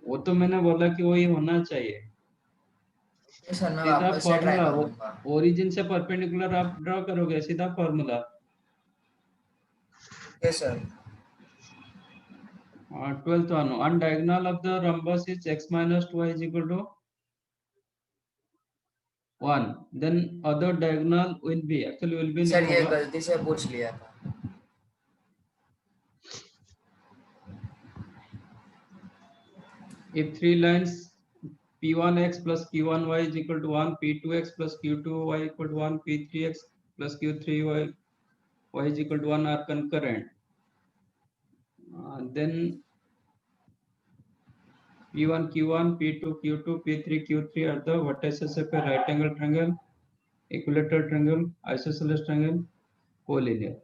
S2: वो तो मैंने बोला कि वही होना चाहिए।
S7: ओके सर, मैं
S2: सीधा
S7: वापस से ट्राई
S2: फॉर्मूला,
S7: कर लूंगा।
S2: ओरिजिन से परपेंडिकुलर आप ड्रॉ करोगे, सीधा formula.
S7: Okay sir.
S2: 12th one diagonal of the rhombus is x minus 2i is equal to 1, then other diagonal will be, actually will be
S7: sir
S2: नहीं
S7: ये
S2: होगा।
S7: गलती से पूछ लिया था।
S2: If three lines p1x plus q1y is equal to 1, p2x plus q2y equal to 1, p3x plus q3y is equal to 1 are concurrent, then p1 q1 p2 q2 p3 q3 are the vertices of a right angle triangle, equilateral triangle, isosceles triangle, collinear।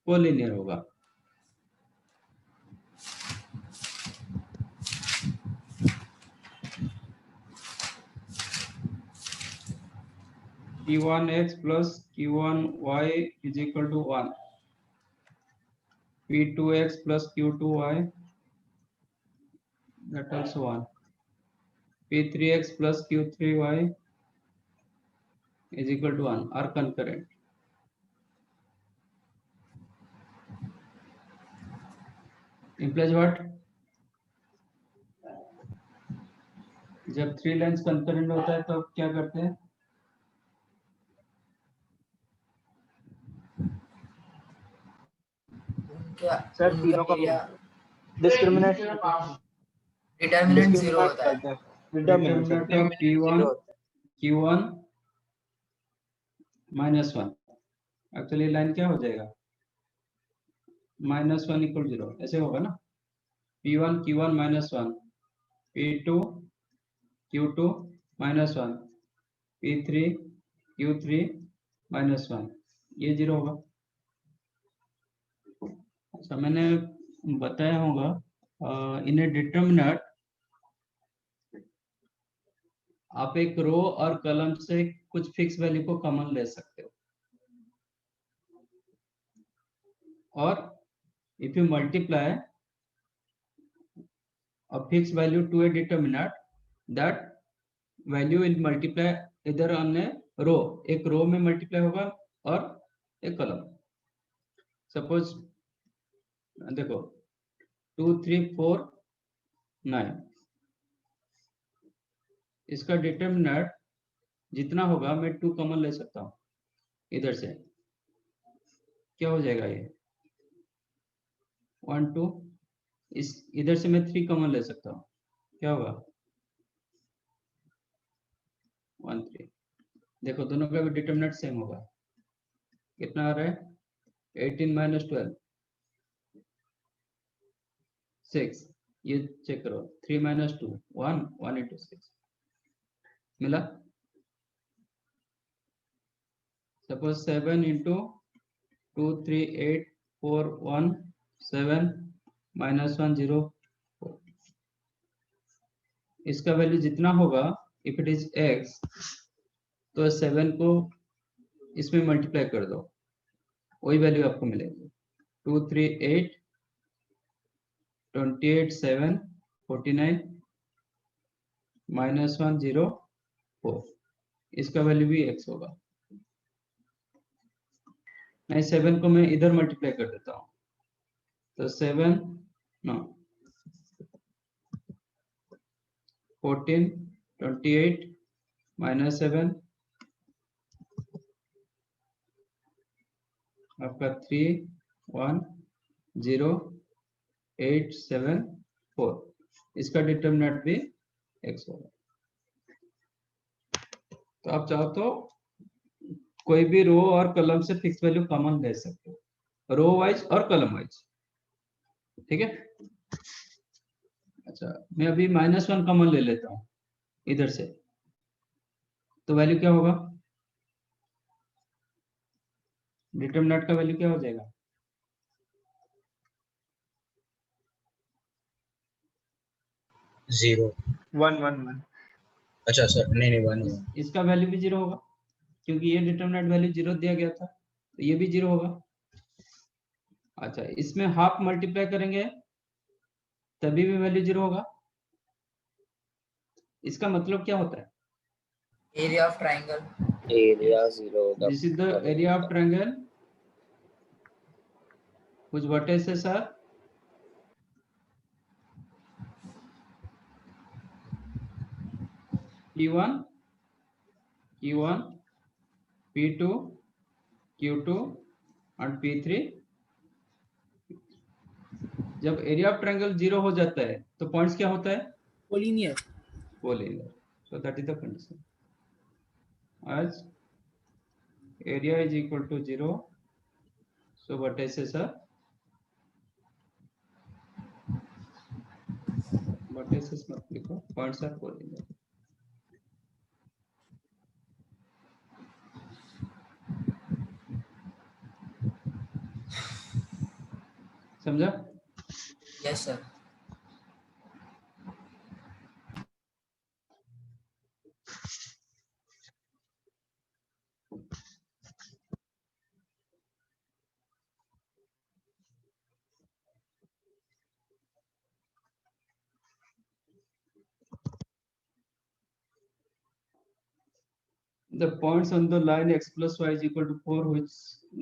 S2: Collinear होगा। p1x plus q1y is equal to 1, p2x plus q2y that also 1, p3x plus q3y is equal to 1 are concurrent। implies what? जब three lines concurrent होता है तो क्या करते हैं?
S7: क्या
S9: sir तीनों का डिस्क्रिमिनेट
S7: डिटर्मिनेंट 0 होता है।
S2: Determinant of p1 q1 -1, actually line क्या हो जाएगा? -1 इक्वल 0 ऐसे होगा ना। p1 q1 -1, p2 q2 -1, p3 q3 -1, ये 0 होगा। अच्छा मैंने बताया होगा इन ए डिटर्मिनेंट आप एक रो और कॉलम से कुछ फिक्स वैल्यू को कॉमन ले सकते हो, और if you multiply a fixed value to a determinant, that value will multiply either on a row, एक रो में मल्टीप्लाई होगा और एक कॉलम। सपोज देखो 2 3 4 9, इसका डिटर्मिनेंट जितना होगा मैं 2 कॉमन ले सकता हूँ इधर से, क्या हो जाएगा ये 1 2, इस इधर से मैं 3 कॉमन ले सकता हूँ, क्या होगा 1 3। देखो दोनों का भी डिटर्मिनेंट सेम होगा, कितना आ रहा है 18 - 12 6, ये चेक करो 3 minus 2 1 1 into 6 मिला. Suppose 7 into 2 3 8 4 1 7 minus 1 0 4. इसका वैल्यू जितना होगा इफ इट इज x तो 7 को इसमें मल्टीप्लाई कर दो, वही वैल्यू आपको मिलेगी. 2 3 8 28 7 49 minus 1 0 4. इसका वैल्यू भी x होगा. मैं 7 को मैं इधर मल्टीप्लाई कर देता हूँ, तो 7 नो 14 28 minus 7 आपका 3 1 0 8 7 4. इसका डिटरमिनेंट भी x होगा. तो आप चाहो तो कोई भी रो और कॉलम से फिक्स वैल्यू कॉमन ले सकते हो, रो वाइज और कॉलम वाइज. ठीक है. अच्छा, मैं अभी -1 कॉमन ले लेता हूँ इधर से, तो वैल्यू क्या होगा? डिटरमिनेंट का वैल्यू क्या हो जाएगा?
S10: 0
S9: 1 1 1.
S10: अच्छा सर, नहीं 1
S2: इसका वैल्यू भी 0 होगा क्योंकि ये डिटरमिनेंट वैल्यू 0 दिया गया था, तो ये भी 0 होगा. अच्छा, इसमें हाफ मल्टीप्लाई करेंगे तभी भी वैल्यू 0 होगा. इसका मतलब क्या होता है?
S7: Area of triangle.
S6: एरिया 0 होगा.
S2: This is the area of triangle whose vertices are P1 Q1 P2 Q2 and P3. जब एरिया ऑफ ट्रायंगल 0 हो जाता है तो पॉइंट्स क्या होता है?
S5: Collinear.
S2: Collinear. So that is the condition. As area is equal to 0, so vertices are मत लिखो, पॉइंट्स आर कोलिनियर. समझा?
S7: Yes sir.
S2: The points on the line x plus y is equal to 4 which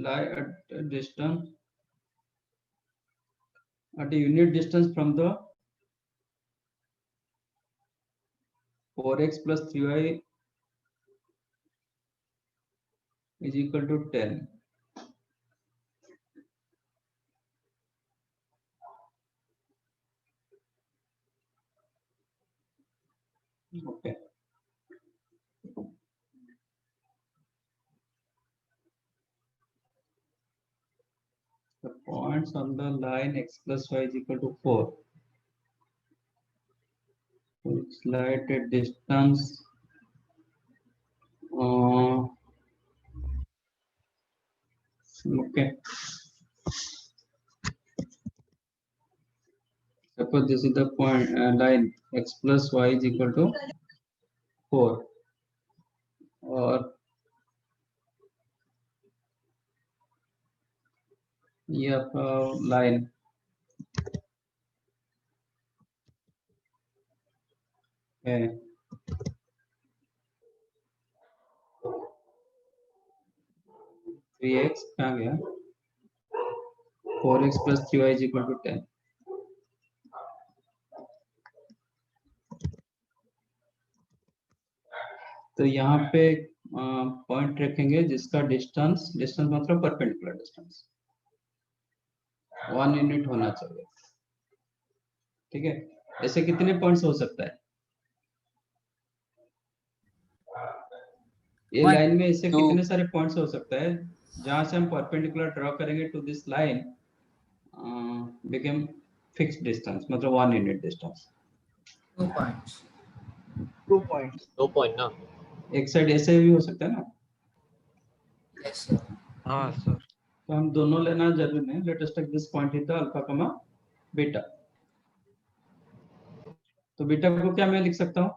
S2: lie at a distance at a unit distance from the 4x plus 3y is equal to 10. Okay. The points on the line x plus y is equal to 4 which lie at a distance okay. Suppose this is the point line x plus y is equal to 4 और ये आपका line है 3x कहाँ गया? 4x plus 3y is equal to 10. तो यहाँ पे point रखेंगे जिसका डिस्टेंस मतलब परपेंडिकुलर डिस्टेंस 1 यूनिट होना चाहिए. ठीक है. ऐसे कितने पॉइंट्स हो सकता है? ये
S5: One,
S2: लाइन में ऐसे
S4: two.
S2: कितने सारे पॉइंट्स हो सकता है जहां से हम परपेंडिकुलर ड्रॉ करेंगे to this line become fixed distance, मतलब 1 unit distance.
S7: 2 points.
S9: 2 points.
S6: 2 point ना।
S2: एक साइड ऐसे भी हो सकता है ना।
S7: Yes, sir.
S4: हाँ सर।
S2: तो हम दोनों लेना जरूरी नहीं। Let us take this point is the alpha comma beta. तो बीटा को क्या मैं लिख सकता हूँ?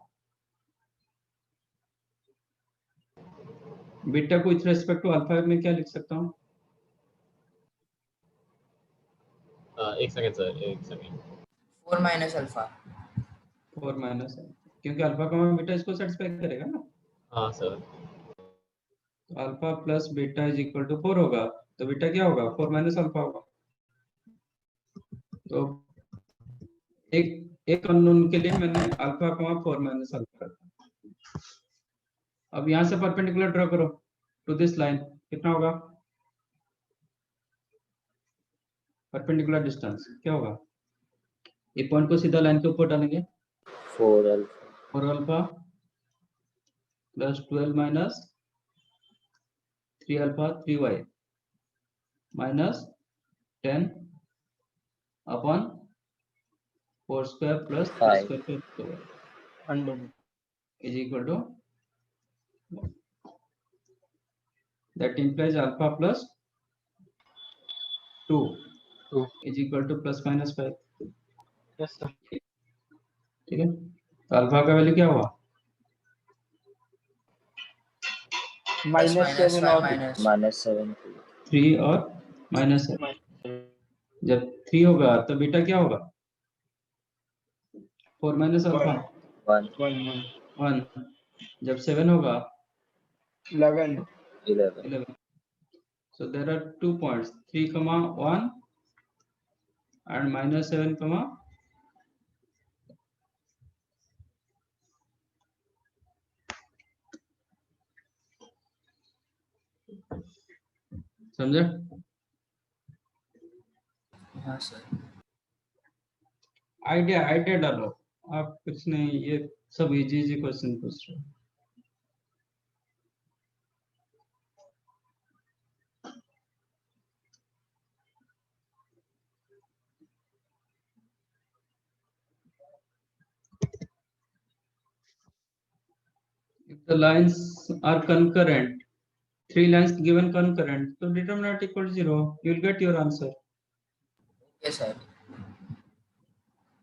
S2: बीटा को विथ रेस्पेक्ट टू अल्फा में क्या लिख सकता हूँ?
S6: एक सेकंड सर, एक सेकंड।
S7: 4 minus alpha.
S2: 4 माइनस, क्योंकि अल्फा कमा बीटा इसको सेटिस्फाई करेगा ना।
S6: हाँ सर।
S2: तो alpha plus beta is equal to 4 होगा, तो बीटा क्या होगा? 4 माइनस अल्फा होगा। तो एक अननोन के लिए मैंने अल्फा कमा 4 माइनस अल्फा रखा। अब यहाँ से परपेंडिकुलर ड्रॉ करो टू दिस लाइन, कितना होगा? परपेंडिकुलर डिस्टेंस क्या होगा? एक पॉइंट को सीधा लाइन के ऊपर डालेंगे।
S6: 4 alpha
S2: 4 alpha plus 12 minus 3 alpha 3y minus 10 upon 4 square plus 3 square is equal to, that implies alpha plus 2 is equal to plus minus 5।
S8: Yes sir.
S2: ठीक है, तो अल्फा का वैल्यू क्या हुआ?
S9: -7 और
S6: -7
S2: 3 और माइनस है। जब 3 होगा तो बीटा क्या होगा? 4 माइनस अल्फा 1। जब 7 होगा 11। So there are 2 points, 3, 1 and -7, समझे?
S7: हाँ सर।
S2: आइडिया डालो आप, कुछ नहीं, ये सब इजी क्वेश्चन पूछ रहे हो। If the lines are concurrent, 3 lines given concurrent, so determinant equal to 0, you will get your answer।
S7: Yes, sir.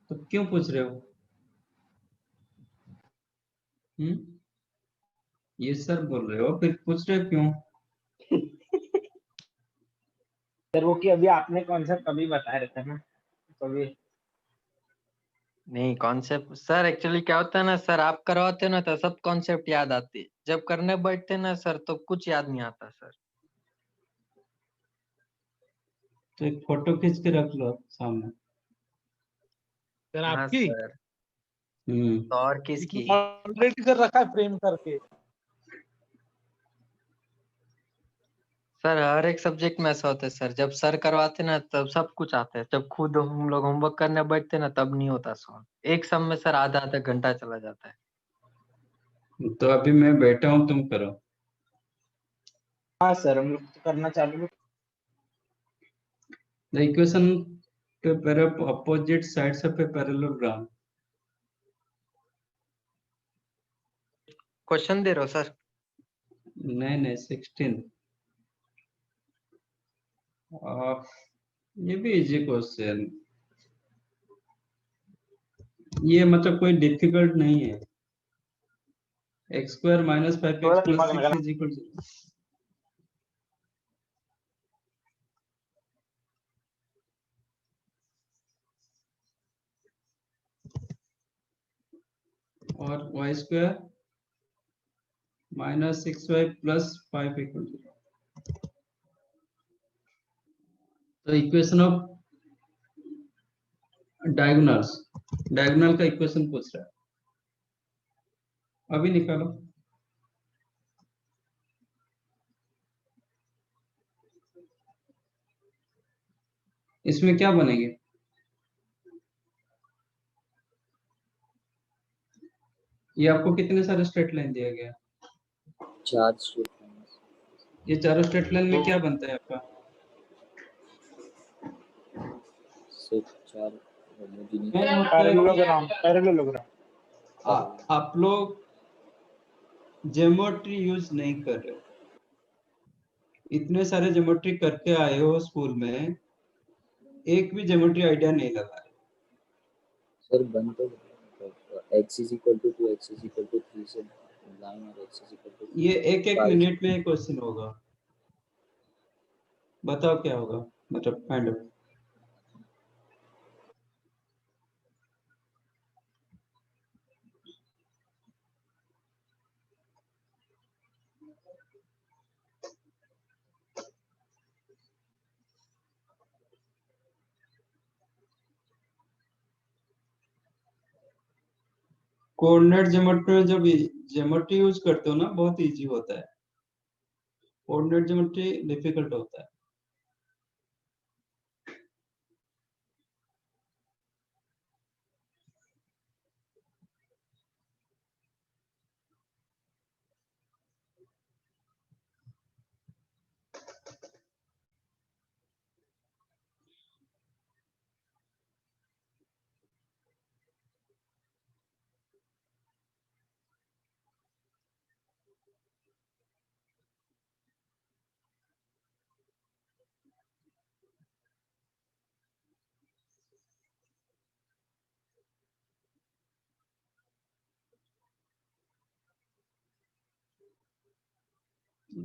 S2: तो क्यों पूछ रहे हो? ये सर बोल रहे हो, फिर पूछ रहे हो क्यों?
S9: सर वो कि अभी आपने कॉन्सेप्ट अभी बताया रहता है ना, कभी
S4: नहीं कॉन्सेप्ट सर एक्चुअली क्या होता है ना सर, आप करवाते हो ना तो सब कॉन्सेप्ट याद आते हैं, जब करने बैठते हैं ना सर तो कुछ याद नहीं आता सर।
S2: तो एक फोटो खींच के रख लो सामने।
S8: सर
S4: हाँ
S8: आपकी
S4: सर। तो और किसकी?
S8: ऑलरेडी कर रखा है फ्रेम करके।
S4: सर हर एक सब्जेक्ट में ऐसा होता है सर, जब सर करवाते ना तब सब कुछ आता है, जब खुद हम लोग होमवर्क करने बैठते ना तब नहीं होता सॉल्व। एक सम में सर आधा आधा घंटा चला जाता है।
S2: तो अभी मैं बैठा हूँ, तुम करो।
S9: हाँ सर हम लोग तो करना चालू।
S2: The equation to pair up opposite sides of a parallelogram।
S4: Question दे रहे हो सर?
S2: नहीं 16। ये भी इजी क्वेश्चन, ये मतलब कोई डिफिकल्ट नहीं है। x² - 5x + 6 is equal to 0। और y² - 6y + 5 = 0। तो इक्वेशन ऑफ डायगोनल का इक्वेशन पूछ रहा है, अभी निकालो। इसमें क्या बनेगी? ये आपको कितने सारे स्ट्रेट लाइन दिया गया?
S6: 4 स्ट्रेट लाइन।
S2: ये चारों स्ट्रेट लाइन में क्या बनता है आपका?
S6: 6 4
S2: नहीं होता है
S9: पैरेललोग्राम पैरेललोग्राम।
S2: आप लोग ज्योमेट्री यूज नहीं कर रहे हो, इतने सारे ज्योमेट्री करके आए हो स्कूल में, एक भी ज्योमेट्री आइडिया नहीं लगा रहे।
S11: सर बन तो x is equal to 2 x is equal to 3 से लाइन और x is equal to
S2: ये एक एक
S11: 5
S2: मिनट में क्वेश्चन होगा, बताओ क्या होगा, मतलब फाइंड आउट। कोऑर्डिनेट ज्योमेट्री में जब ज्योमेट्री यूज करते हो ना बहुत इजी होता है, कोऑर्डिनेट ज्योमेट्री डिफिकल्ट होता है।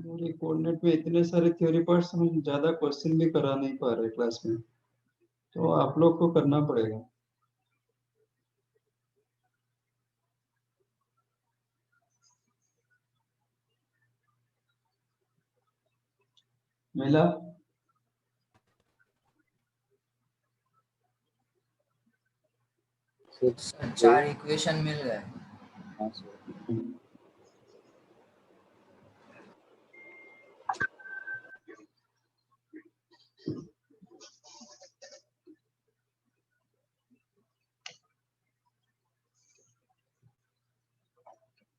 S2: और ये कोऑर्डिनेट में इतने सारे थ्योरी पार्ट्स, हम ज्यादा क्वेश्चन भी करा नहीं पा रहे क्लास में, तो आप लोग को करना पड़ेगा। मिला?
S11: सर
S7: 4 इक्वेशन मिल गए।
S11: हाँ सर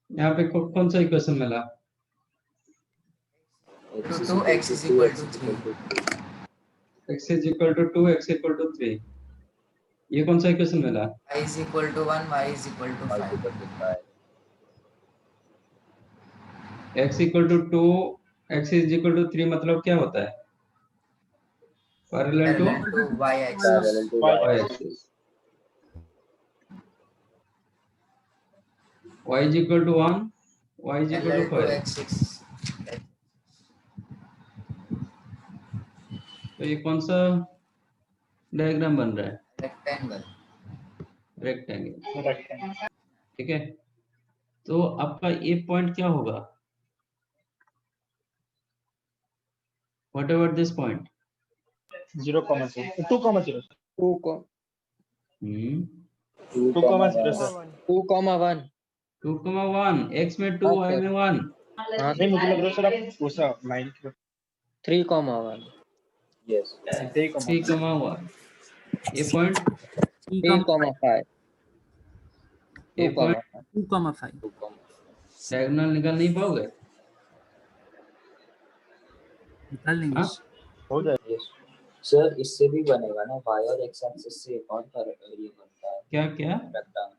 S2: यहाँ पे कौन सा इक्वेशन मिला?
S11: x is
S7: 2
S11: equal
S7: x
S11: to
S7: is
S11: 2
S7: equal
S11: x
S7: to
S11: is
S7: 3
S11: equal to 3
S2: x is equal to 2 x equal to 3, ये कौन सा इक्वेशन मिला?
S7: y is equal to 1 y is equal to
S11: y
S7: 5
S11: equal to 5
S2: x equal to 2 x is equal to 3 मतलब क्या होता है? Parallel to
S7: parallel to y axis
S11: parallel to y
S2: y
S11: axis
S2: axis, y is equal to 1 y is equal to
S7: parallel to
S2: 5,
S7: x6
S2: तो ये कौन सा diagram बन रहा है?
S7: rectangle
S2: रेक्टेंगल, ठीक है। तो आपका ये पॉइंट क्या होगा? व्हाट एवर दिस पॉइंट
S9: 0,0 2,0
S4: 2 को
S9: 2,0 सर।
S4: 2,1
S2: 2,1, x में 2
S4: हाँ
S2: y
S4: सर
S2: में 1,
S4: हाँ
S9: नहीं मुझे लग रहा है सर आप दूसरा लाइन
S4: 3,1
S11: yes
S2: 3,1, ये पॉइंट
S4: 3,5
S2: ये पॉइंट
S5: 2,5
S2: डायगोनल निकाल नहीं पाओगे?
S5: निकाल लेंगे।
S2: हाँ
S9: हो जाए।
S11: yes सर इससे भी बनेगा ना y और x एक्सिस से एक और ये बनता है
S2: क्या क्या?
S11: रेक्टेंगल।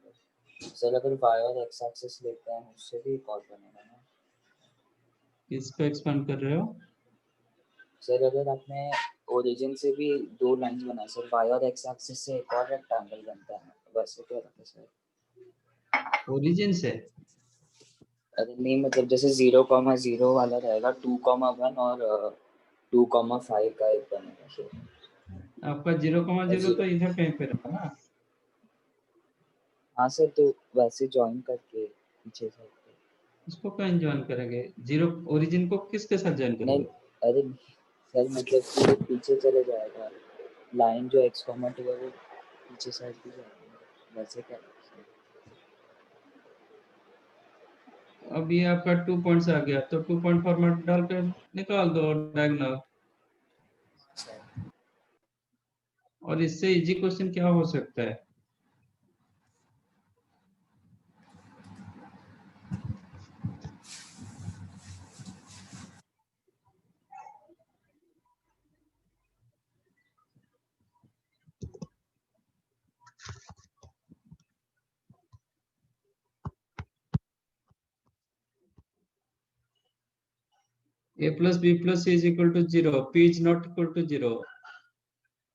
S11: सर अगर y और x एक्सिस लेते हैं उससे भी एक और बनेगा ना
S2: इसको एक्सपेंड कर रहे हो?
S11: सर अगर आपने ओरिजिन से भी 2 लाइंस बनाए सर y और x एक्सिस से एक और रेक्टेंगल बनता है, वैसे क्या रहता है सर?
S2: ओरिजिन से?
S11: अरे नहीं मतलब जैसे 0,0 वाला रहेगा 2,1 और 2,5 का एक बनेगा सर।
S2: आपका 0,0 तो इधर कहीं पे रहा ना?
S11: हाँ सर तो वैसे ज्वाइन करके पीछे से
S2: इसको कहीं ज्वाइन करेंगे? जीरो ओरिजिन को किसके साथ ज्वाइन
S11: नहीं
S2: करेंगे?
S11: अरे सर मतलब पूरे पीछे चले जाएगा लाइन जो x,2 है वो पीछे साइड भी जाएगी वैसे क्या
S2: अब ये आपका 2 पॉइंट्स आ गया, तो 2 पॉइंट फॉर्मेट डालकर निकाल दो डायगोनल, और इससे इजी क्वेश्चन क्या हो सकता है? A plus B plus C is equal to 0. P is not equal to 0.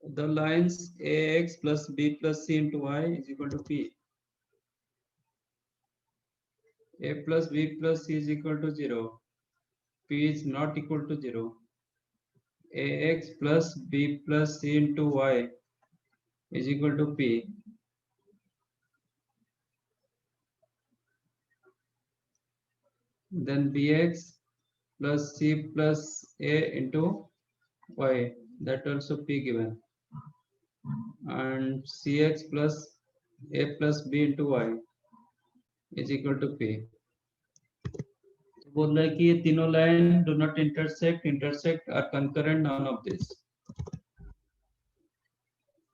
S2: The lines AX plus B plus C into Y is equal to P. A plus B plus C is equal to 0. P is not equal to 0. AX plus B plus C into Y is equal to P. Then Bx plus C plus A into Y, that also P given. And Cx plus A plus B into Y is equal to P. बोल रहा है कि ये तीनों line do not intersect are concurrent, none of this.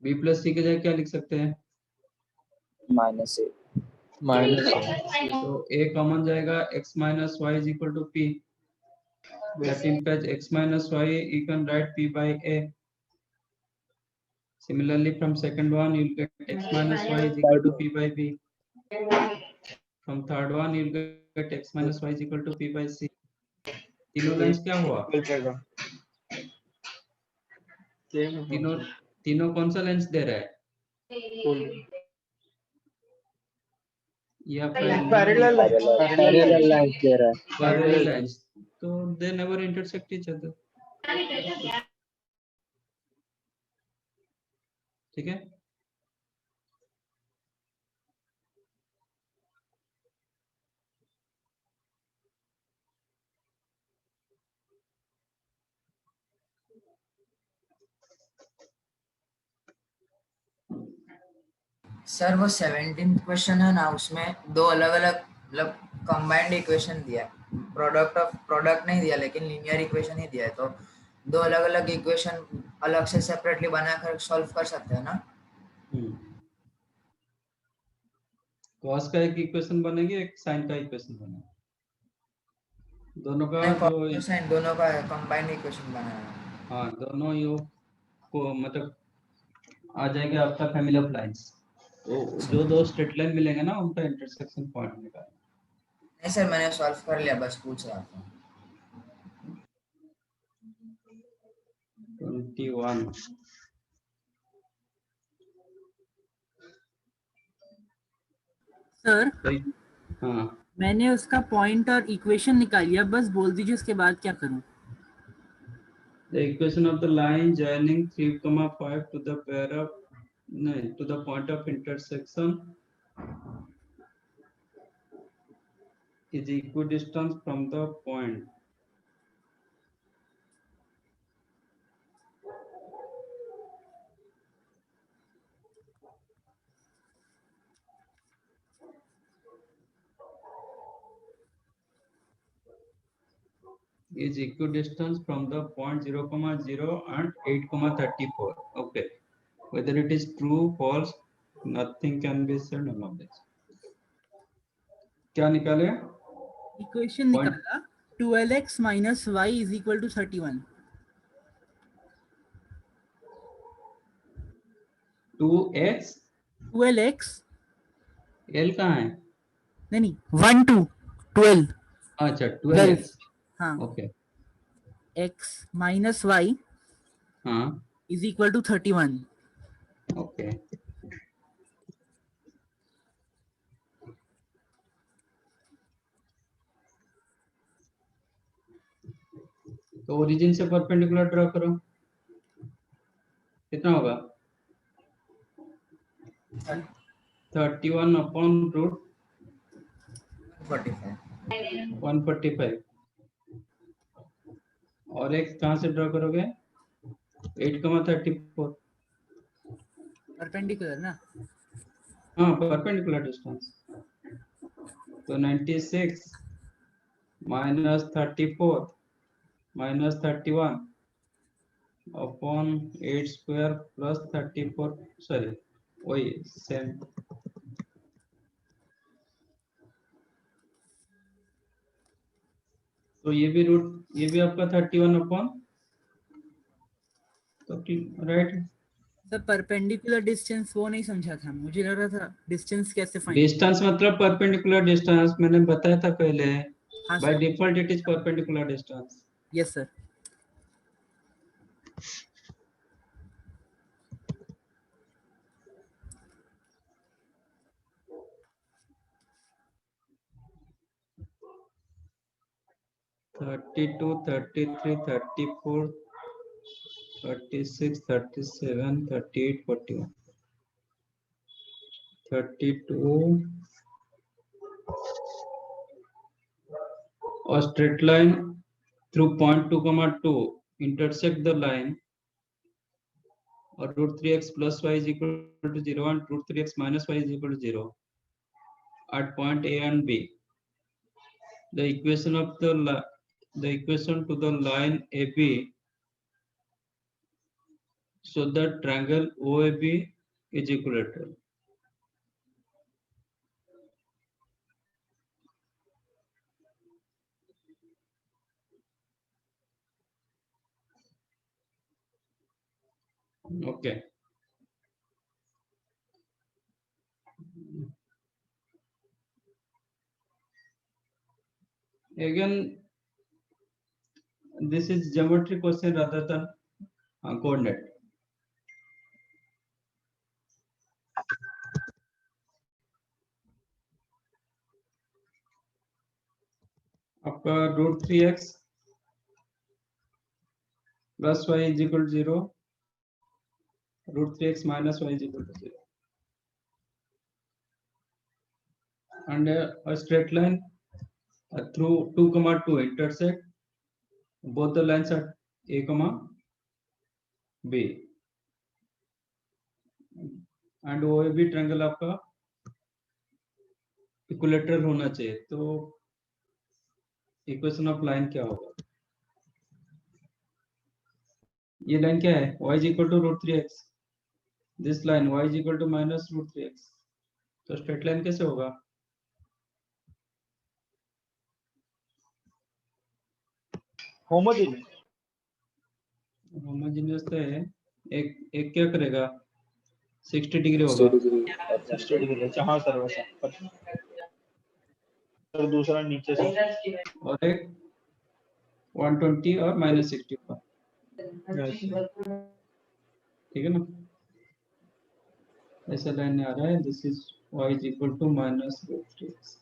S2: B plus C के जगह क्या लिख सकते हैं?
S11: माइनस ए
S2: तो A कॉमन जाएगा, x minus y is equal to P. That implies x minus y, you can write P by A. Similarly, from second one, you'll get x minus y is equal to P by B. From third one, you'll get x minus y is equal to P by C. तीनों lines क्या हुआ? तीनों कौन सा lens दे रहा है? या
S9: parallel lines दे रहा है.
S2: पैरेलल लाइंस, तो they never intersect each other. ठीक है?
S7: सर वो 17th क्वेश्चन है ना, उसमें दो अलग अलग मतलब कंबाइंड इक्वेशन दिया है. प्रोडक्ट नहीं दिया लेकिन लीनियर इक्वेशन ही दिया है. तो दो अलग अलग इक्वेशन अलग से सेपरेटली बनाकर सॉल्व कर सकते हैं ना.
S2: कॉस का एक इक्वेशन बनेगी, एक साइन का इक्वेशन बनेगा. दोनों का जो
S7: साइन दोनों का कंबाइंड इक्वेशन बनाना है.
S2: हाँ, दोनों यो को मतलब आ जाएगा आपका फैमिली ऑफ लाइंस. तो जो दो स्ट्रेट लाइन मिलेंगे ना, उनका इंटरसेक्शन पॉइंट निकालना.
S7: नहीं सर, मैंने सॉल्व कर लिया, बस पूछ रहा था.
S2: 21.
S5: सर
S2: हाँ,
S5: मैंने उसका पॉइंट और इक्वेशन निकाल लिया, बस बोल दीजिए उसके बाद क्या करूं.
S2: the equation of the line joining 3,5 to the pair of to the point of intersection is equidistant from the point. Is equidistant from the point 0, 0 and 8,34. Okay. Whether it is true, false, nothing can be said about this. क्या निकाले?
S5: Equation निकाला 12x minus y is equal to 31.
S2: 2x
S5: 12x
S2: L कहाँ है?
S5: नहीं 1 2 12.
S2: अच्छा 12x.
S5: हाँ.
S2: Okay.
S5: x minus y
S2: हाँ.
S5: is equal to 31.
S2: Okay. तो ओरिजिन से परपेंडिकुलर ड्रॉ करो. कितना होगा? 31 अपॉन रूट 145. और x कहाँ से ड्रॉ करोगे? 8,34.
S5: परपेंडिकुलर ना.
S2: हाँ, परपेंडिकुलर डिस्टेंस. तो 96 minus 34 minus 31 upon 8 square plus 34. Sorry, वही सेम. तो ये भी रूट, ये भी आपका 31 अपॉन, तो राइट.
S5: सर परपेंडिकुलर डिस्टेंस वो नहीं समझा था, मुझे लग रहा था डिस्टेंस कैसे फाइंड.
S2: डिस्टेंस मतलब परपेंडिकुलर डिस्टेंस मैंने बताया था पहले.
S5: हाँ
S2: bye
S5: sir.
S2: Default it is perpendicular distance.
S5: Yes sir.
S2: Thirty two 33 34 36 37 38 41 32 और straight line through point 2, 2 intersect the line or root 3x plus y is equal to 0 and root 3x minus y is equal to 0 at point A and B. The equation of the equation to the line AB so that triangle OAB is equilateral. Okay. Again, this is geometry question rather than coordinate. आपका root 3x plus y is equal to 0, root 3x minus y is equal to 0. And a straight line through 2, 2 intersect both the lines at A, B. And OAB triangle आपका equilateral होना चाहिए, तो equation of line क्या होगा? ये line क्या है? y is equal to root 3x. This line y is equal to minus root 3x. तो स्ट्रेट लाइन कैसे होगा? होमोजेनियस तो है, एक क्या करेगा? 60 डिग्री होगा।
S9: 60 डिग्री। हाँ सर वैसा। तो दूसरा नीचे से
S2: और एक 120 और -60 का। ठीक है ना? ऐसा लाइन आ रहा है, this is y is equal to minus root 3x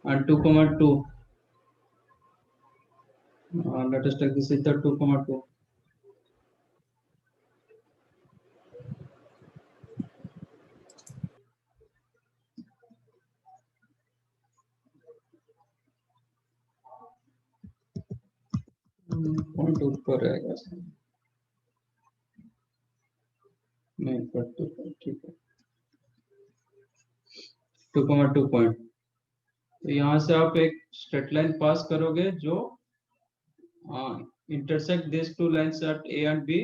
S2: and 2, 2. Let us take this is the 2, 2. Point ऊपर रहेगा, नहीं पर ठीक है 2, 2 पॉइंट। तो यहाँ से आप एक स्ट्रेट लाइन पास करोगे जो intersect these two lines at A and B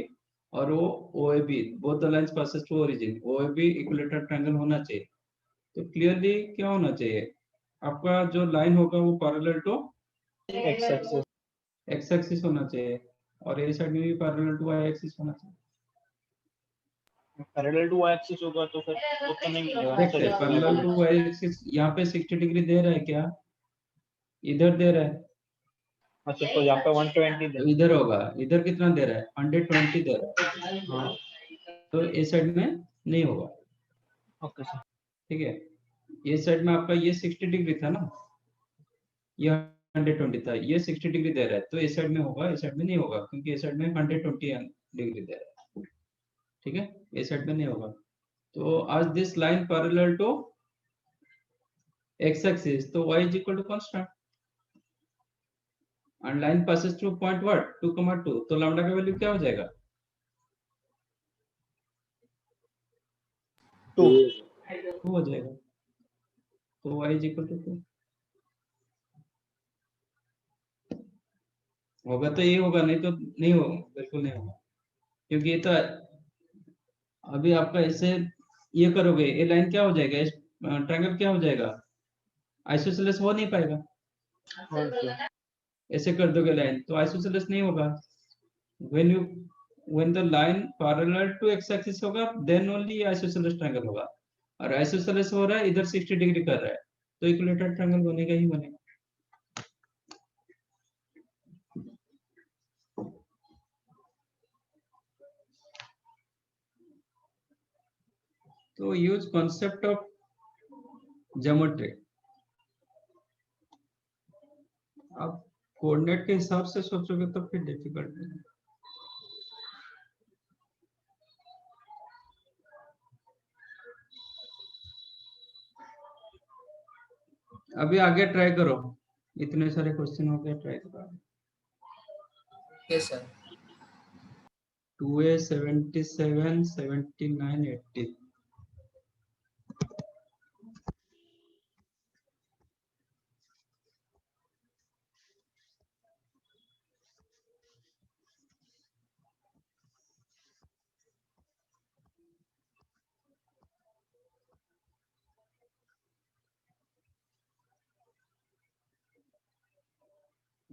S2: और वो OAB both the lines passes to origin, OAB equilateral triangle होना चाहिए। तो क्लियरली क्या होना चाहिए? आपका जो लाइन होगा वो पैरेलल टू x एक्सिस होना चाहिए और ए साइड में भी पैरेलल टू y एक्सिस होना चाहिए।
S9: पैरेलल टू y एक्सिस होगा तो फिर वो तो नहीं मिलेगा।
S2: पैरेलल टू y एक्सिस यहाँ पे 60 डिग्री दे रहा है क्या? इधर दे रहा है।
S9: अच्छा तो यहाँ पे 120 दे,
S2: इधर होगा, इधर कितना दे रहा है? 120 दे रहा है।
S9: हाँ
S2: तो ए साइड में नहीं होगा।
S9: ओके सर
S2: ठीक है, ये साइड में आपका ये 60 डिग्री था ना, ये 120 था, ये 60 डिग्री दे रहा है, तो ए साइड में होगा, ए साइड में नहीं होगा क्योंकि ए साइड में 120 डिग्री दे रहा है। ठीक है, ए साइड में नहीं होगा। तो आज this line parallel to x axis, तो y is equal to constant and line passes through point what 2, 2, तो लैम्डा का वैल्यू क्या हो जाएगा?
S9: 2
S2: हो जाएगा। तो y is equal to 2 होगा, तो ये होगा, नहीं तो नहीं होगा, बिल्कुल नहीं होगा क्योंकि ये तो अभी आपका ऐसे ये करोगे, ये लाइन क्या हो जाएगा? ट्रायंगल क्या हो जाएगा? आइसोसेलेस हो नहीं पाएगा। ऐसे कर दोगे लाइन तो आइसोसेलेस नहीं होगा। when the line parallel to x axis होगा then only आइसोसेलेस ट्रायंगल होगा, और आइसोसेलेस हो रहा है इधर 60 डिग्री कर रहा है तो इक्विलेटरल ट्रायंगल बनेगा ही बनेगा। तो यूज कॉन्सेप्ट ऑफ ज्योमेट्री। आप कोऑर्डिनेट के हिसाब से सोचोगे तो फिर डिफिकल्ट है। अभी आगे ट्राई करो, इतने सारे क्वेश्चन हो गए, ट्राई करो।
S7: Okay sir.
S2: 2a 77 79 80।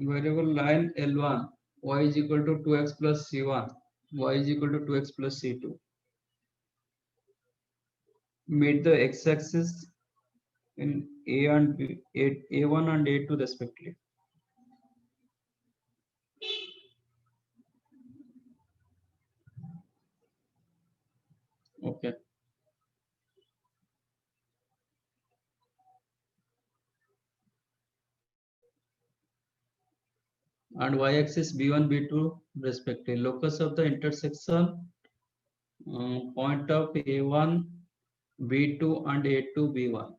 S2: Variable line L1, y is equal to 2x plus c1, y is equal to 2x plus c2. Meet the x-axis in A and B, A1 and A2 respectively. Okay. And y-axis B1, B2 respectively. Locus of the intersection point of A1, B2 and A2, B1.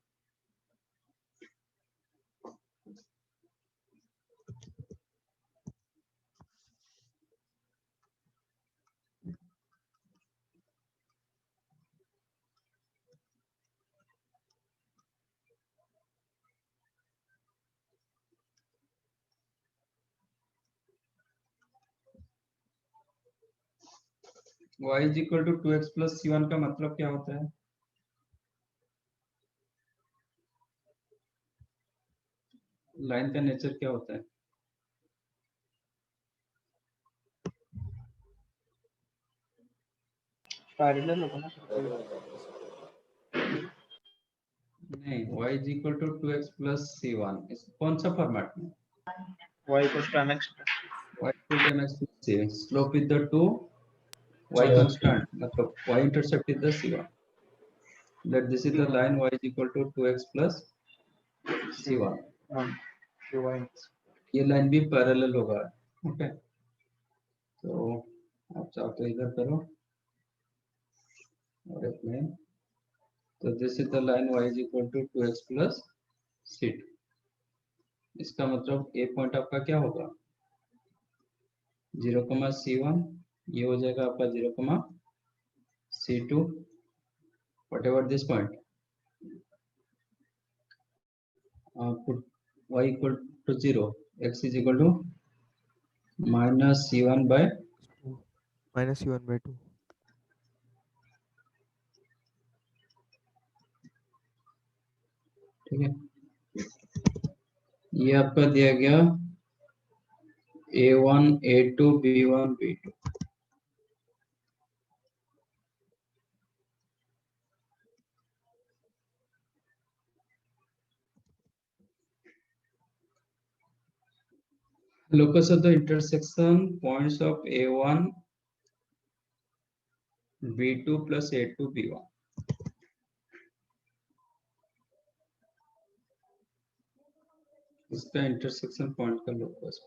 S2: y is equal to 2x plus c1 का मतलब क्या होता है? Line का nature क्या होता है?
S9: Parallel होगा ना।
S2: नहीं, y is equal to 2x plus c1 इस कौन सा फॉर्मेट में?
S9: y equals to mx plus
S2: y equal to mx plus c, slope is the 2, y constant, मतलब y intercept is the c1. That this is the line y is equal to 2x plus c1. ये line भी parallel होगा, okay? तो आप चाहो तो इधर करो और एक में, तो this is the line y is equal to 2x plus c2. इसका मतलब ए पॉइंट आपका क्या होगा? 0,c1, ये हो जाएगा आपका 0,c2, whatever this point. Put y equal to 0, x is equal to minus c1 by
S1: minus c1 by 2.
S2: ठीक है, ये आपका दिया गया a1 a2 b1 b2. Locus of the intersection points of a1 b2 plus a2 b1. इसका intersection point का locus.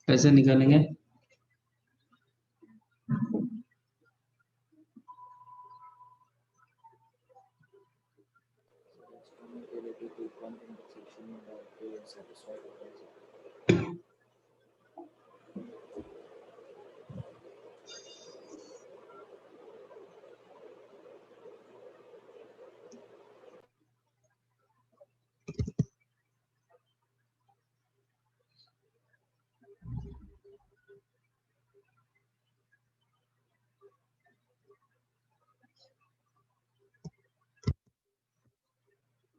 S2: कैसे निकालेंगे?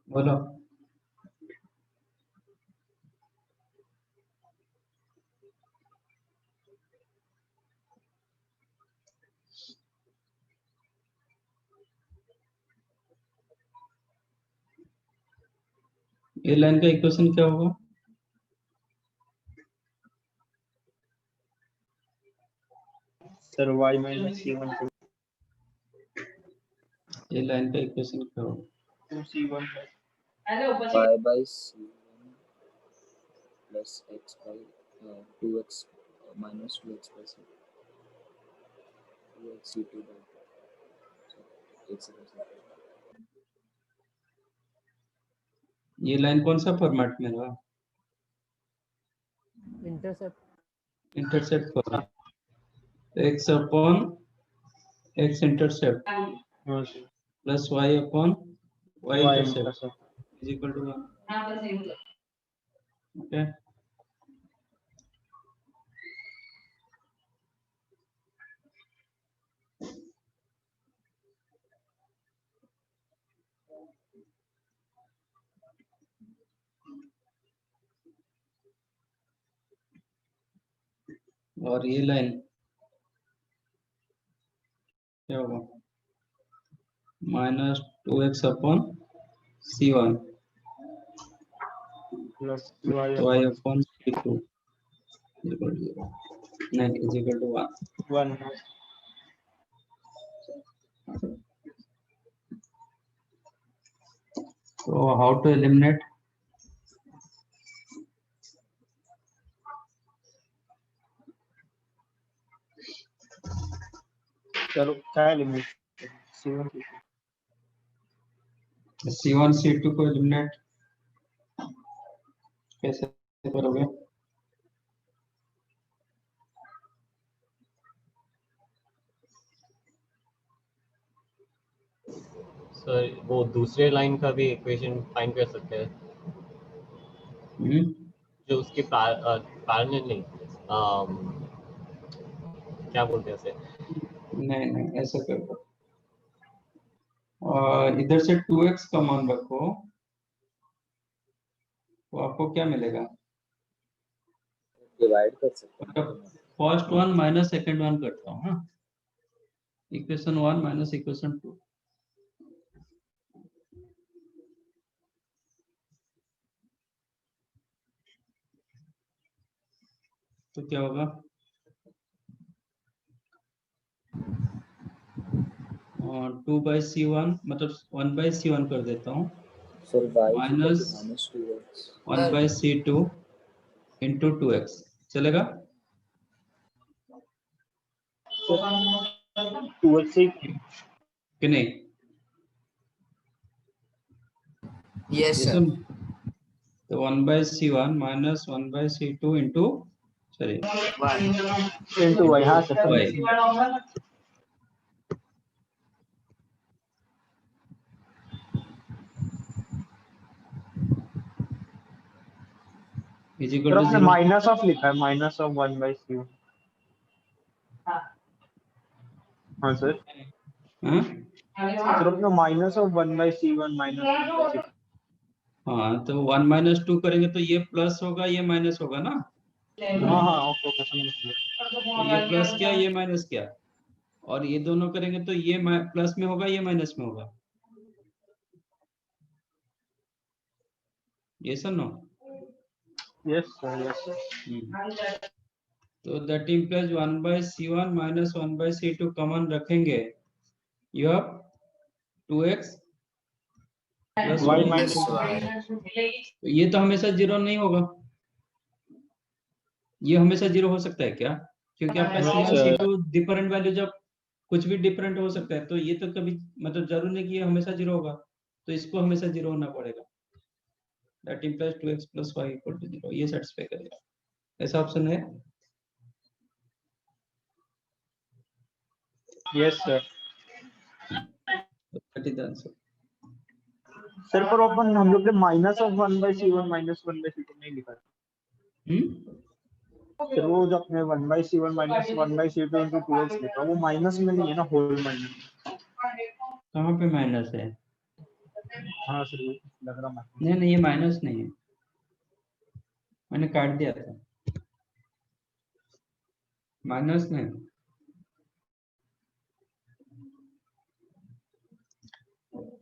S2: बोलो। ए लाइन का इक्वेशन क्या होगा?
S9: सर y minus c1
S2: ए लाइन का इक्वेशन क्या होगा?
S9: 2c1 है।
S11: y by c1 plus x by 2x minus 2x plus 2x c2 by x plus
S2: ये लाइन कौन सा फॉर्मेट में रहा? Intercept format. x upon x intercept
S9: हाँ sir
S2: plus y upon y
S9: y
S2: intercept
S9: intercept
S2: is equal to 1। Okay, और ये line क्या होगा? Minus 2x upon c1
S9: plus
S2: y
S9: y
S2: upon c2 equal to 0 नहीं is equal to 1।
S9: 1
S2: So how to eliminate?
S9: चलो क्या limit c1
S2: C1 C2 को eliminate कैसे करोगे?
S6: सर वो दूसरे लाइन का भी इक्वेशन फाइंड कर सकते हैं जो उसके पैरेलल नहीं क्या बोलते हैं उसे?
S2: नहीं नहीं ऐसा करो, और इधर से 2x कॉमन रखो तो आपको क्या मिलेगा?
S11: डिवाइड कर सकते हैं।
S2: First one minus second one करता हूँ। हाँ, इक्वेशन 1 माइनस इक्वेशन 2 तो क्या होगा? 2/c1 मतलब 1/c1 कर देता हूँ
S11: sir y
S2: minus
S11: minus 2x
S2: 1/c2 into 2x चलेगा?
S9: 2x
S2: कि नहीं?
S7: यस
S2: ये
S7: सर
S2: सुन, तो 1/c1 minus 1/c2 into sorry
S9: into y हाँ sir
S2: y is equal
S9: sir
S2: to
S9: आपने
S2: 0।
S9: माइनस ऑफ लिखा है माइनस ऑफ 1/c1 हाँ सर
S2: हाँ
S9: सर आपने माइनस ऑफ 1/c1 माइनस
S2: हाँ, तो 1 माइनस 2 करेंगे तो ये प्लस होगा ये माइनस होगा ना?
S9: हाँ हाँ ओके ओके समझ गया
S2: तो ये प्लस क्या ये माइनस क्या, और ये दोनों करेंगे तो ये प्लस में होगा ये माइनस में होगा। ये सर नो?
S9: यस सर
S2: तो that implies 1/c1 minus 1/c2 common रखेंगे, you have 2x plus
S9: y
S2: y।
S9: Minus
S2: तो ये तो हमेशा जीरो नहीं होगा, ये हमेशा जीरो हो सकता है क्या? क्योंकि आपका C1 C2 डिफरेंट वैल्यू जब कुछ भी डिफरेंट हो सकता है, तो ये तो कभी मतलब जरूर नहीं कि ये हमेशा जीरो होगा, तो इसको हमेशा जीरो होना पड़ेगा। That implies 2x plus y equal to 0, ये सेटिस्फाई करेगा। ऐसा ऑप्शन है?
S9: Yes sir
S2: that is the answer.
S9: Sir पर अपन हम लोग ने minus of 1/c1 minus 1/c2 नहीं लिखा सर वो जो अपने 1/c1 minus 1/c2 into 2x लिखा वो माइनस में नहीं है ना होल माइनस
S2: कहाँ पे माइनस है?
S9: हाँ सर ये लग रहा माइनस
S2: नहीं नहीं ये माइनस नहीं है, मैंने काट दिया था, माइनस नहीं।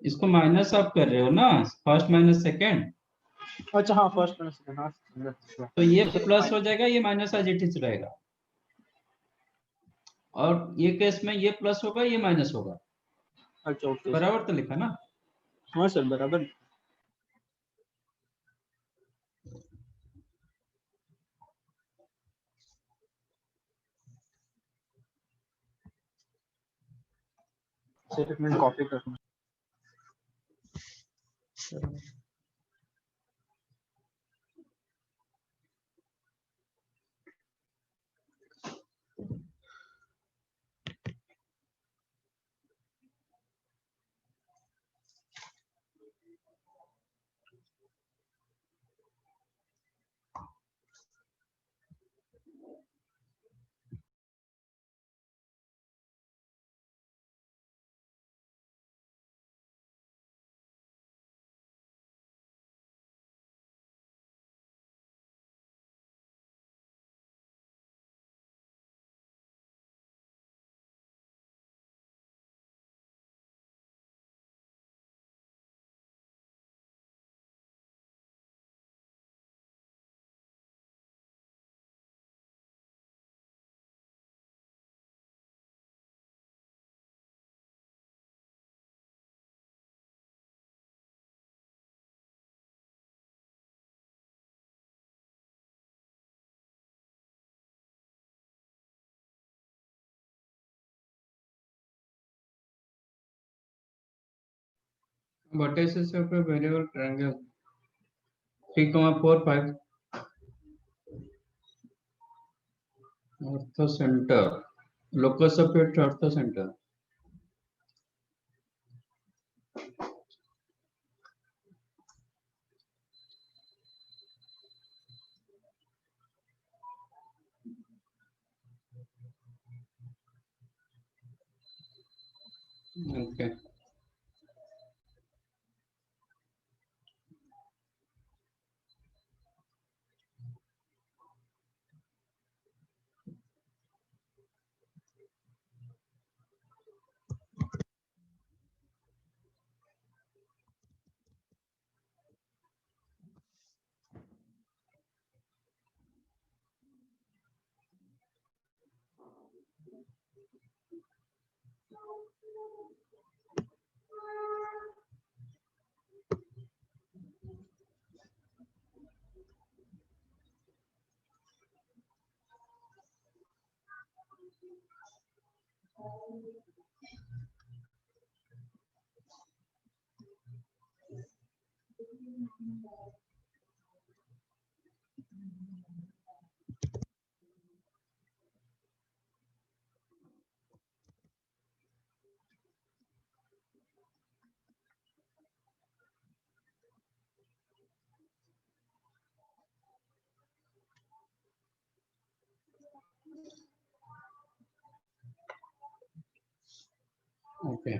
S2: इसको माइनस आप कर रहे हो ना, फर्स्ट माइनस सेकंड,
S9: अच्छा हाँ फर्स्ट और सेकंड हाँ
S2: तो ये प्लस हो जाएगा, ये माइनस एज इट इज रहेगा, और ये केस में ये प्लस होगा ये माइनस होगा।
S9: अच्छा ओके
S2: बराबर तो लिखा ना?
S9: हाँ सर बराबर। सर एक मिनट कॉपी करना।
S2: vertices of a variable triangle 3, 4, 5 orthocenter, locus of its orthocenter. Okay. Okay,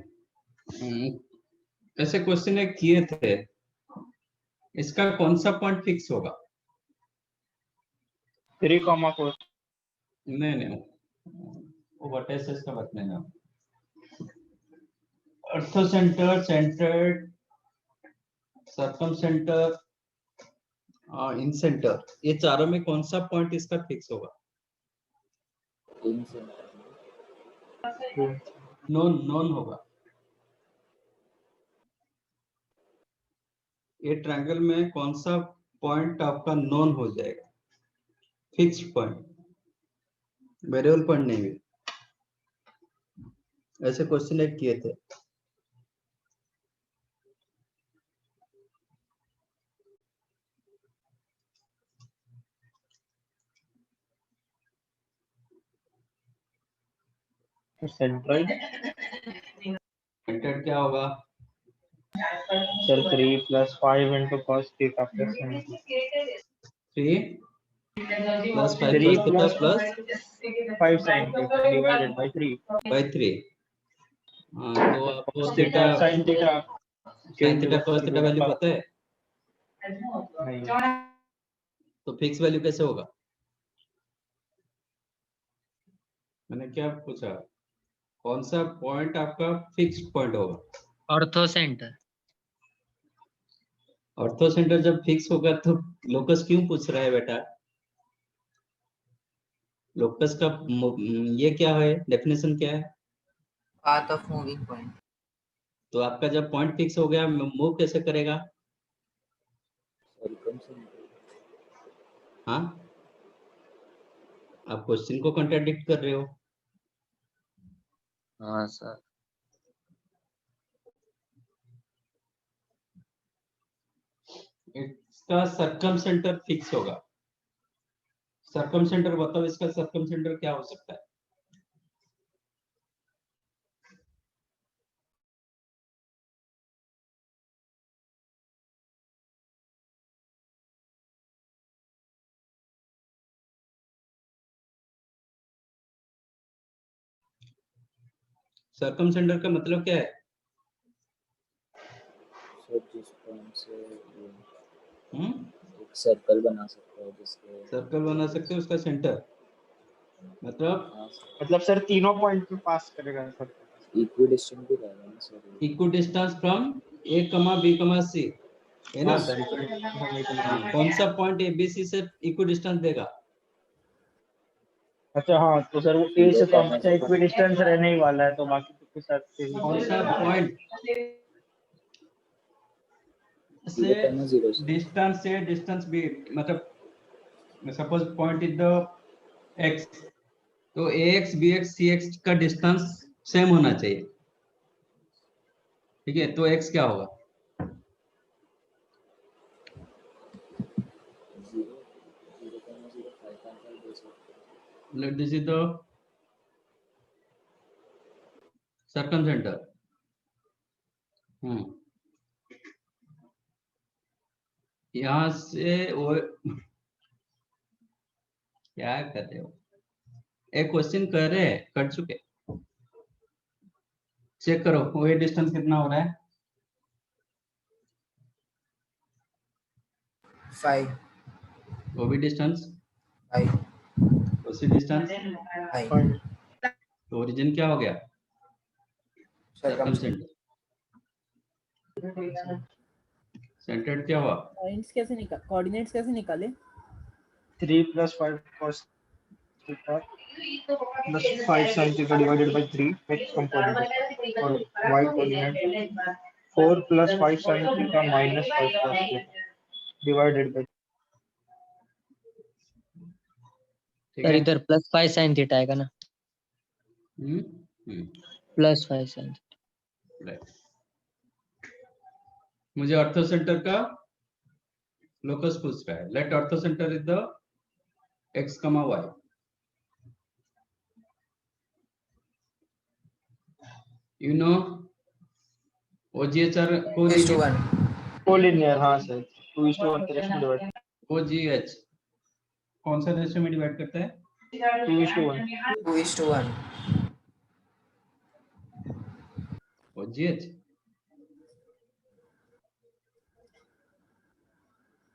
S2: ऐसे क्वेश्चन एक किए थे, इसका कौन सा पॉइंट फिक्स होगा?
S9: 3,4
S2: नहीं वो वर्टिसेस का बताने ना, ऑर्थोसेंटर, सेंटर्ड, सर्कम सेंटर, इन सेंटर, ये चारों में कौन सा पॉइंट इसका फिक्स होगा? नॉन होगा। ये ट्रायंगल में कौन सा पॉइंट आपका नॉन हो जाएगा? फिक्स्ड पॉइंट, वेरिएबल पॉइंट नहीं है। ऐसे क्वेश्चन एक किए थे।
S9: सेंट्रोइड
S2: सेंटर्ड क्या होगा?
S9: Sir 3 + 5 × cos theta +
S2: 3 + 5
S9: 3
S2: cos theta
S9: + 5 sin theta divided by 3
S2: by 3। तो आपको theta
S9: sin theta
S2: cos theta value पता है?
S9: नहीं
S2: तो फिक्स वैल्यू कैसे होगा? मैंने क्या पूछा, कौन सा पॉइंट आपका फिक्स्ड पॉइंट होगा?
S4: ऑर्थोसेंटर।
S2: ऑर्थो सेंटर जब फिक्स होगा तो लोकस क्यों पूछ रहा है बेटा? लोकस का ये क्या है, डेफिनेशन क्या है?
S7: Path of moving point.
S2: तो आपका जब पॉइंट फिक्स हो गया, मूव कैसे करेगा? हाँ, आप क्वेश्चन को कॉन्ट्राडिक्ट कर रहे हो।
S4: हाँ सर।
S2: इसका सर्कम सेंटर फिक्स होगा। सर्कम सेंटर बताओ, इसका सर्कम सेंटर क्या हो सकता है? सर्कम सेंटर का मतलब क्या है?
S11: जिस पॉइंट से
S2: एक
S11: सर्कल बना सकते हो, जिसके
S2: सर्कल बना सकते हो, उसका सेंटर
S9: मतलब सर तीनों पॉइंट पे पास करेगा सर।
S11: इक्विडिस्टेंस भी रहेगा ना sir?
S2: Equidistance from A, B, C है ना?
S9: सर
S2: कौन सा पॉइंट ए बी सी से इक्विडिस्टेंस देगा?
S9: अच्छा हाँ, तो सर वो ए से तो हमेशा इक्विडिस्टेंस रहने ही वाला है, तो बाकी तो कुछ
S2: कौन सा पॉइंट से डिस्टेंस बी, मतलब suppose point is the x, तो ax bx cx का डिस्टेंस सेम होना चाहिए, ठीक है? तो x क्या होगा? This is the circum centre. यहां से वो क्या कर रहे हो? एक क्वेश्चन कर रहे हैं, कर चुके, चेक करो वो डिस्टेंस कितना हो रहा है।
S7: 5।
S2: वो भी डिस्टेंस
S7: 5।
S2: उसी डिस्टेंस
S7: 5।
S2: तो ओरिजिन क्या हो गया? Circum centre. सेंटर क्या हुआ?
S5: पॉइंट्स कैसे कोऑर्डिनेट्स कैसे निकाले?
S9: 3 + 5 cos theta plus 5 sin theta divided by 3 x component और y coordinate 4 + 5 sin theta minus 5 cos theta divided by।
S12: Sir इधर +5 sin थीटा आएगा ना? +5 sin
S2: थीटा। मुझे ऑर्थो सेंटर का लोकस पूछ रहा है। Let orthocentre is the x, y। You know OGH
S9: collinear. हाँ सर, 2:1 के रेशियो में डिवाइड।
S2: OGH कौन सा रेशियो में डिवाइड करता है?
S9: 2:1।
S7: 2:1।
S2: OGH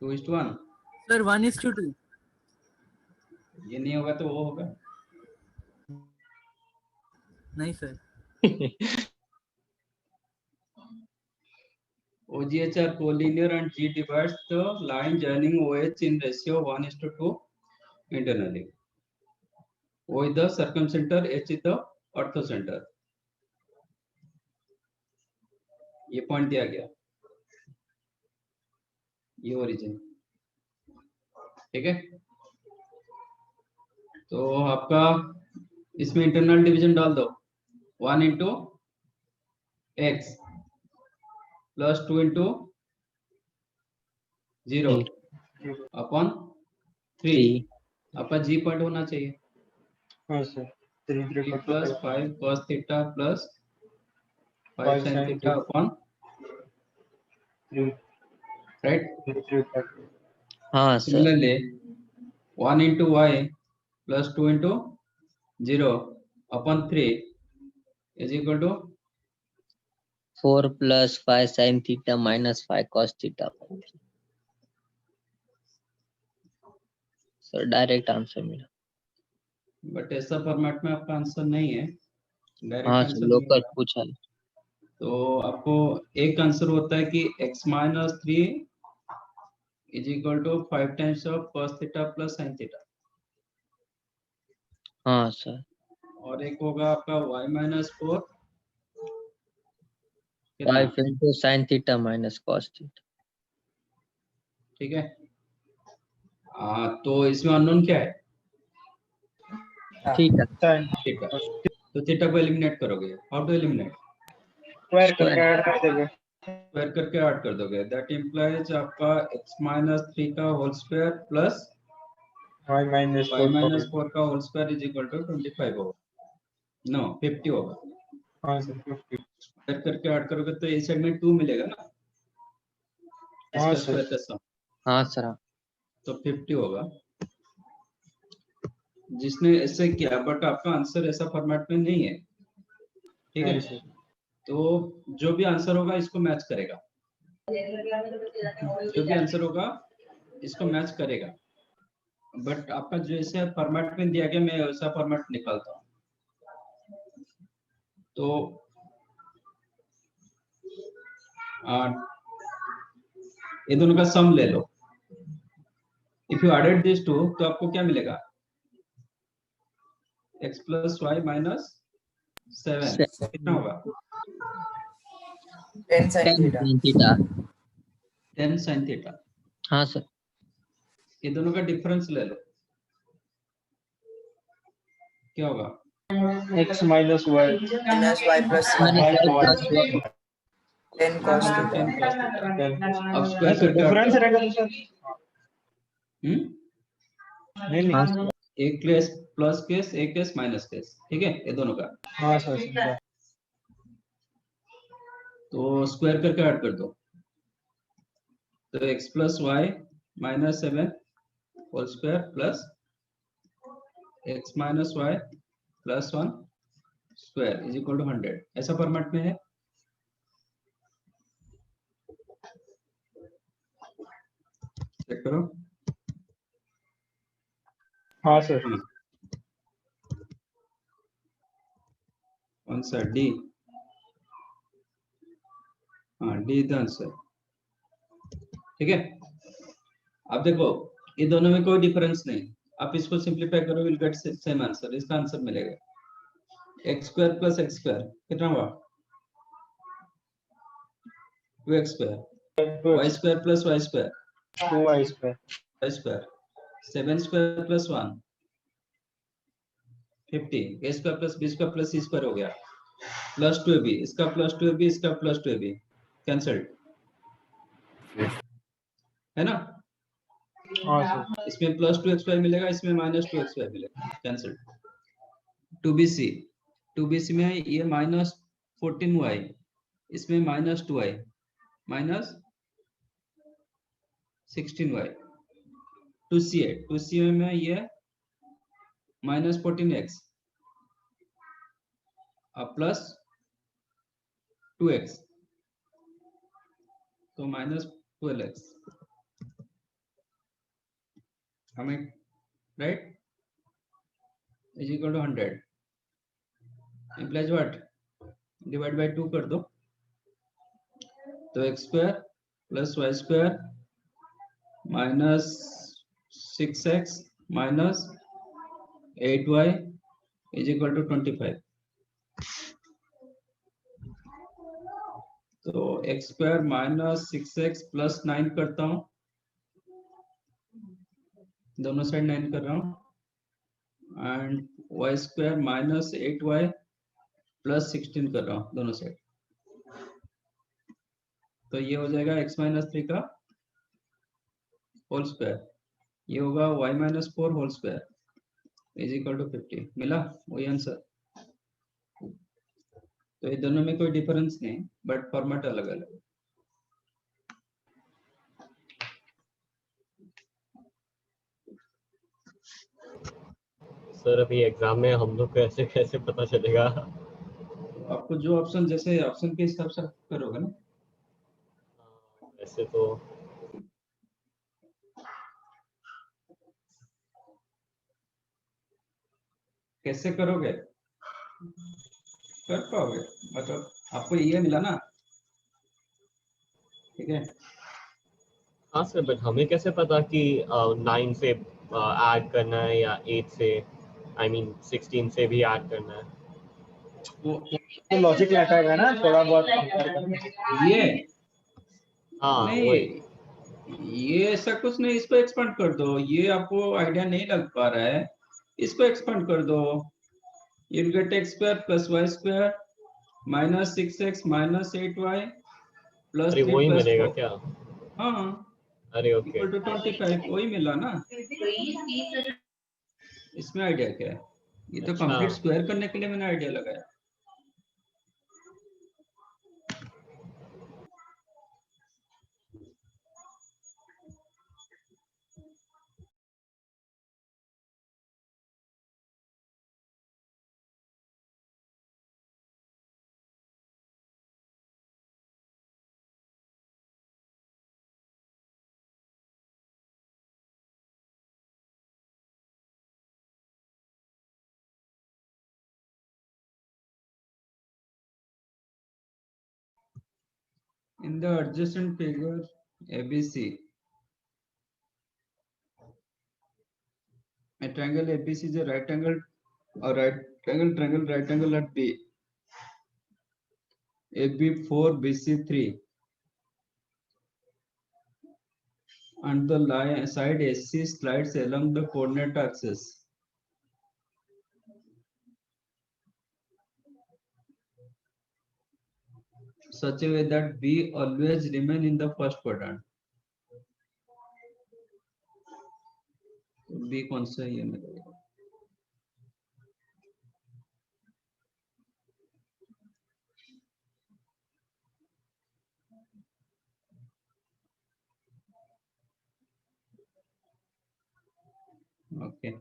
S2: 2:1।
S5: सर 1:2।
S2: ये नहीं होगा तो वो होगा।
S5: नहीं sir.
S2: OGH are collinear and G divides the line joining OH in ratio 1:2 internally. O is the circumcenter, H is the orthocenter. ये पॉइंट दिया गया, ये ओरिजिन, ठीक है? तो आपका इसमें इंटरनल डिवीजन डाल दो, 1 × x + 2 × 0 अपॉन 3। आपका जी पॉइंट होना चाहिए।
S9: हाँ sir, 3
S2: + 5 cos theta + 5 sin theta upon 3, right?
S12: हाँ sir.
S2: Similarly 1 × y + 2 × 0 upon 3 is equal to
S12: 4 + 5 sin theta minus 5 cos theta। Sir direct answer मिला।
S2: बट ऐसा फॉर्मेट में आपका आंसर नहीं है, डायरेक्ट
S12: हाँ
S2: आंसर
S12: सर,
S2: नहीं
S12: लोकस
S2: होगा।
S12: पूछा है।
S2: तो आपको एक आंसर होता है कि x - 3 is equal to 5 times of cos theta plus sin theta,
S12: हाँ सर।
S2: और एक होगा आपका y माइनस 4 कितना,
S12: 5 into sin theta minus cos theta।
S2: ठीक है। तो इसमें अननोन क्या है,
S12: थीटा।
S2: थीटा, तो थीटा को एलिमिनेट करोगे, हाउ टू एलिमिनेट,
S9: स्क्वायर करके ऐड कर देंगे।
S2: स्क्वायर करके ऐड कर दोगे, दैट इंप्लाइज आपका x माइनस 3 का whole square plus
S9: y minus
S2: y minus 4 का whole square is equal to 25 होगा, नो 50 होगा।
S9: हाँ सर 50।
S2: स्क्वायर करके ऐड करोगे तो इस साइड में 2 मिलेगा ना,
S9: हाँ
S2: इसका
S9: सर।
S2: स्क्वायर का सम,
S12: हाँ सर।
S2: तो 50 होगा। जिसने ऐसे किया, बट आपका आंसर ऐसा फॉर्मेट में नहीं है, ठीक है, तो जो भी आंसर होगा इसको मैच करेगा, जो भी आंसर होगा इसको मैच करेगा, बट आपका जैसे फॉर्मेट में दिया गया मैं वैसा फॉर्मेट निकालता हूँ। तो ये दोनों का सम ले लो, if you added this two तो आपको क्या मिलेगा, x प्लस वाई माइनस 7 कितना होगा,
S7: 10 sin theta।
S2: 10 sin theta.
S12: हाँ सर।
S2: ये दोनों का डिफरेंस ले लो, क्या होगा,
S9: x minus y
S7: minus y plus 1 10 cos theta।
S2: अब स्क्वायर करके
S9: डिफरेंस रहेगा तो सर नहीं
S2: एक केस प्लस केस, एक केस माइनस केस, ठीक है, ये दोनों का।
S9: हाँ सर।
S2: तो स्क्वायर करके ऐड कर दो, तो x plus y minus 7 whole square plus x minus y plus 1 square is equal to 100, ऐसा फॉर्मेट में है। चेक करो।
S9: हाँ सर।
S2: कौन सा, डी, हाँ डी द आंसर, ठीक है। अब देखो ये दोनों में कोई डिफरेंस नहीं, आप इसको सिंपलीफाई करो, विल गेट सेम आंसर, इसका आंसर मिलेगा x square plus x square कितना हुआ, 2x square, y square plus y square
S9: 2y square,
S2: y square, 7 square plus 1 50, a square plus b square plus c square हो गया, plus 2ab, इसका plus 2ab, इसका plus 2ab, cancelled है ना।
S9: हाँ sir.
S2: इसमें प्लस 2x मिलेगा, इसमें माइनस 2x मिलेगा, कैंसल्ड। 2bc में ये माइनस 14y, इसमें minus 2y minus 16y, 2c में ये माइनस 14x प्लस 2x, तो माइनस 12x, हमें right is equal to 100, implies what, divide by 2 कर दो, तो x square plus y square minus 6x minus 8y is equal to 25, तो x square minus 6x plus 9 करता हूँ, दोनों side 9 कर रहा हूँ, and y square minus 8y plus 16 कर रहा हूँ दोनों साइड, तो ये हो जाएगा x माइनस 3 का होल स्क्वायर, ये होगा y minus 4 whole square is equal to 50, मिला वही आंसर। तो ये दोनों में कोई डिफरेंस नहीं, बट फॉर्मेट अलग अलग है।
S6: सर अभी एग्जाम में हम लोग को ऐसे कैसे पता चलेगा,
S2: आपको जो ऑप्शन, जैसे ऑप्शन के हिसाब से करोगे ना,
S6: ऐसे तो
S2: कैसे करोगे, कर पाओगे, मतलब आपको ये मिला ना, ठीक है।
S6: हाँ सर, बट हमें कैसे पता कि 9 से ऐड करना है या 8 से, आई मीन 16 से भी ऐड करना है?
S9: वो लॉजिक लगाएगा ना, थोड़ा बहुत कंपेयर करके।
S2: ये
S6: हाँ
S2: नहीं,
S6: वही।
S2: ये ऐसा कुछ नहीं, इसको एक्सपांड कर दो। ये आपको आइडिया नहीं लग पा रहा है, इसको एक्सपांड कर दो। you'll get x square plus y square minus 6x minus 8y plus
S6: अरे
S2: 3
S6: वही
S2: plus
S6: मिलेगा
S2: 4।
S6: क्या?
S2: हाँ,
S6: अरे ओके।
S2: इक्वल टू 25, वही मिला ना। इसमें आइडिया क्या है? ये तो
S6: अच्छा।
S2: कंप्लीट स्क्वायर करने के लिए मैंने आइडिया लगाया। In the adjacent figure ABC, a triangle ABC is a right angle triangle at B. AB4 BC3 and the side AC slides along the coordinate axis. Such a way that B always remain in the first quadrant. B कौन सा है ये मेरे? Okay.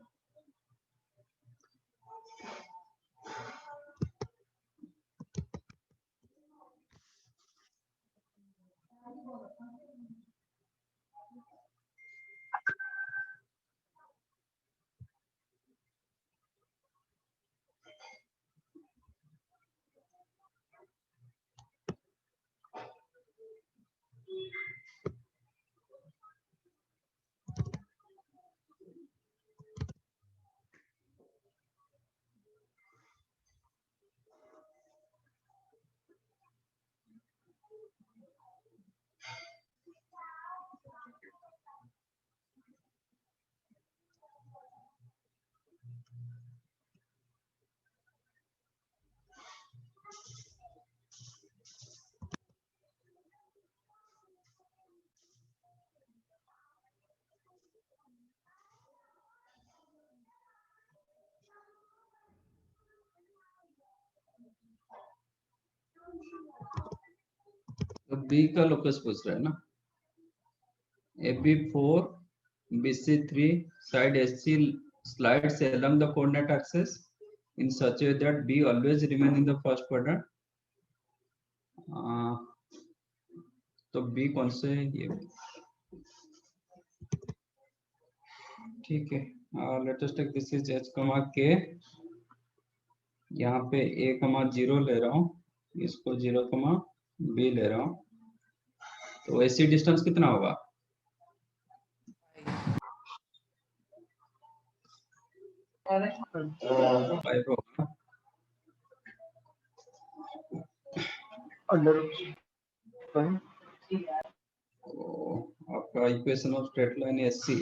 S2: तो B का locus पूछ रहा है ना। AB4 BC3 side AC slides along the coordinate axis in such a way that B always remain in the first quadrant. तो B कौन से है ये? ठीक है, let us take this is h, k। यहाँ पे a, 0 ले रहा हूँ, इसको 0, b ले रहा हूँ। तो AC डिस्टेंस कितना होगा? 5 होगा। आपका equation of straight line SC,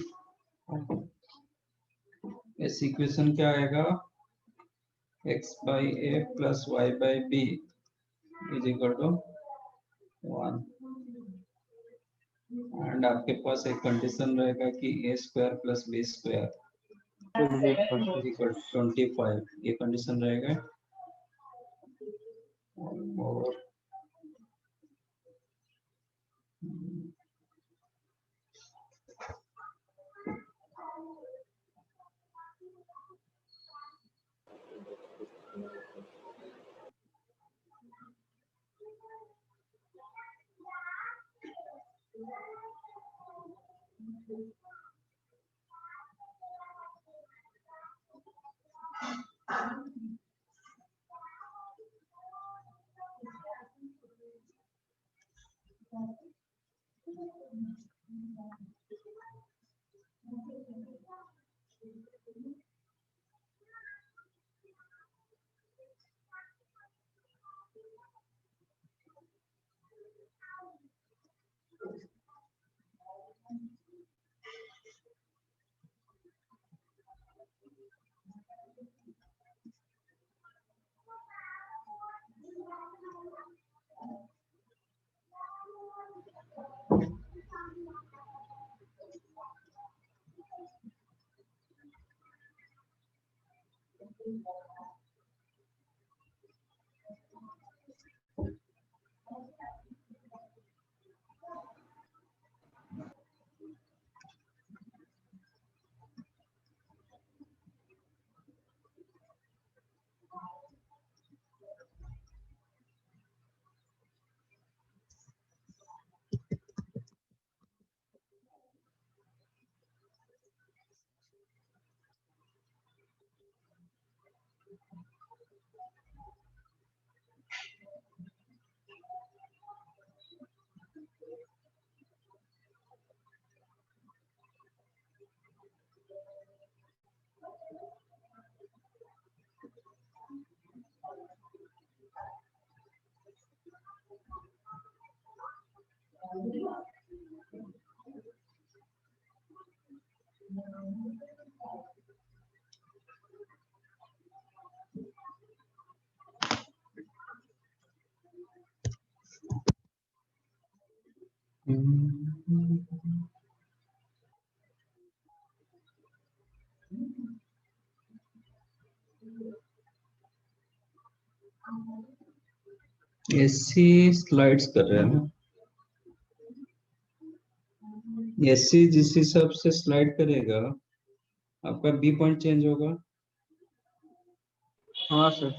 S2: इस इक्वेशन क्या आएगा? x by a plus y by b is equal to 1। And आपके पास एक कंडीशन रहेगा कि a square plus b square equal 25, ये कंडीशन रहेगा। और एससी स्लाइड्स कर रहे हैं ना, एससी जिस हिसाब से स्लाइड करेगा आपका बी पॉइंट चेंज होगा।
S9: हाँ सर।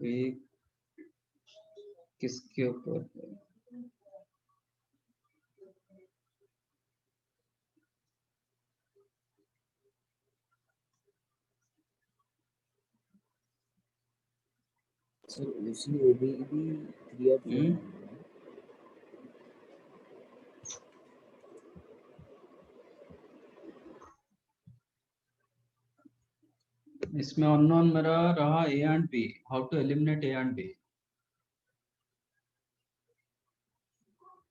S2: बी किसके ऊपर है?
S11: सर उसी ओबी भी 3 और 4
S2: इसमें अननोन मेरा रहा A and B, how to eliminate A and B.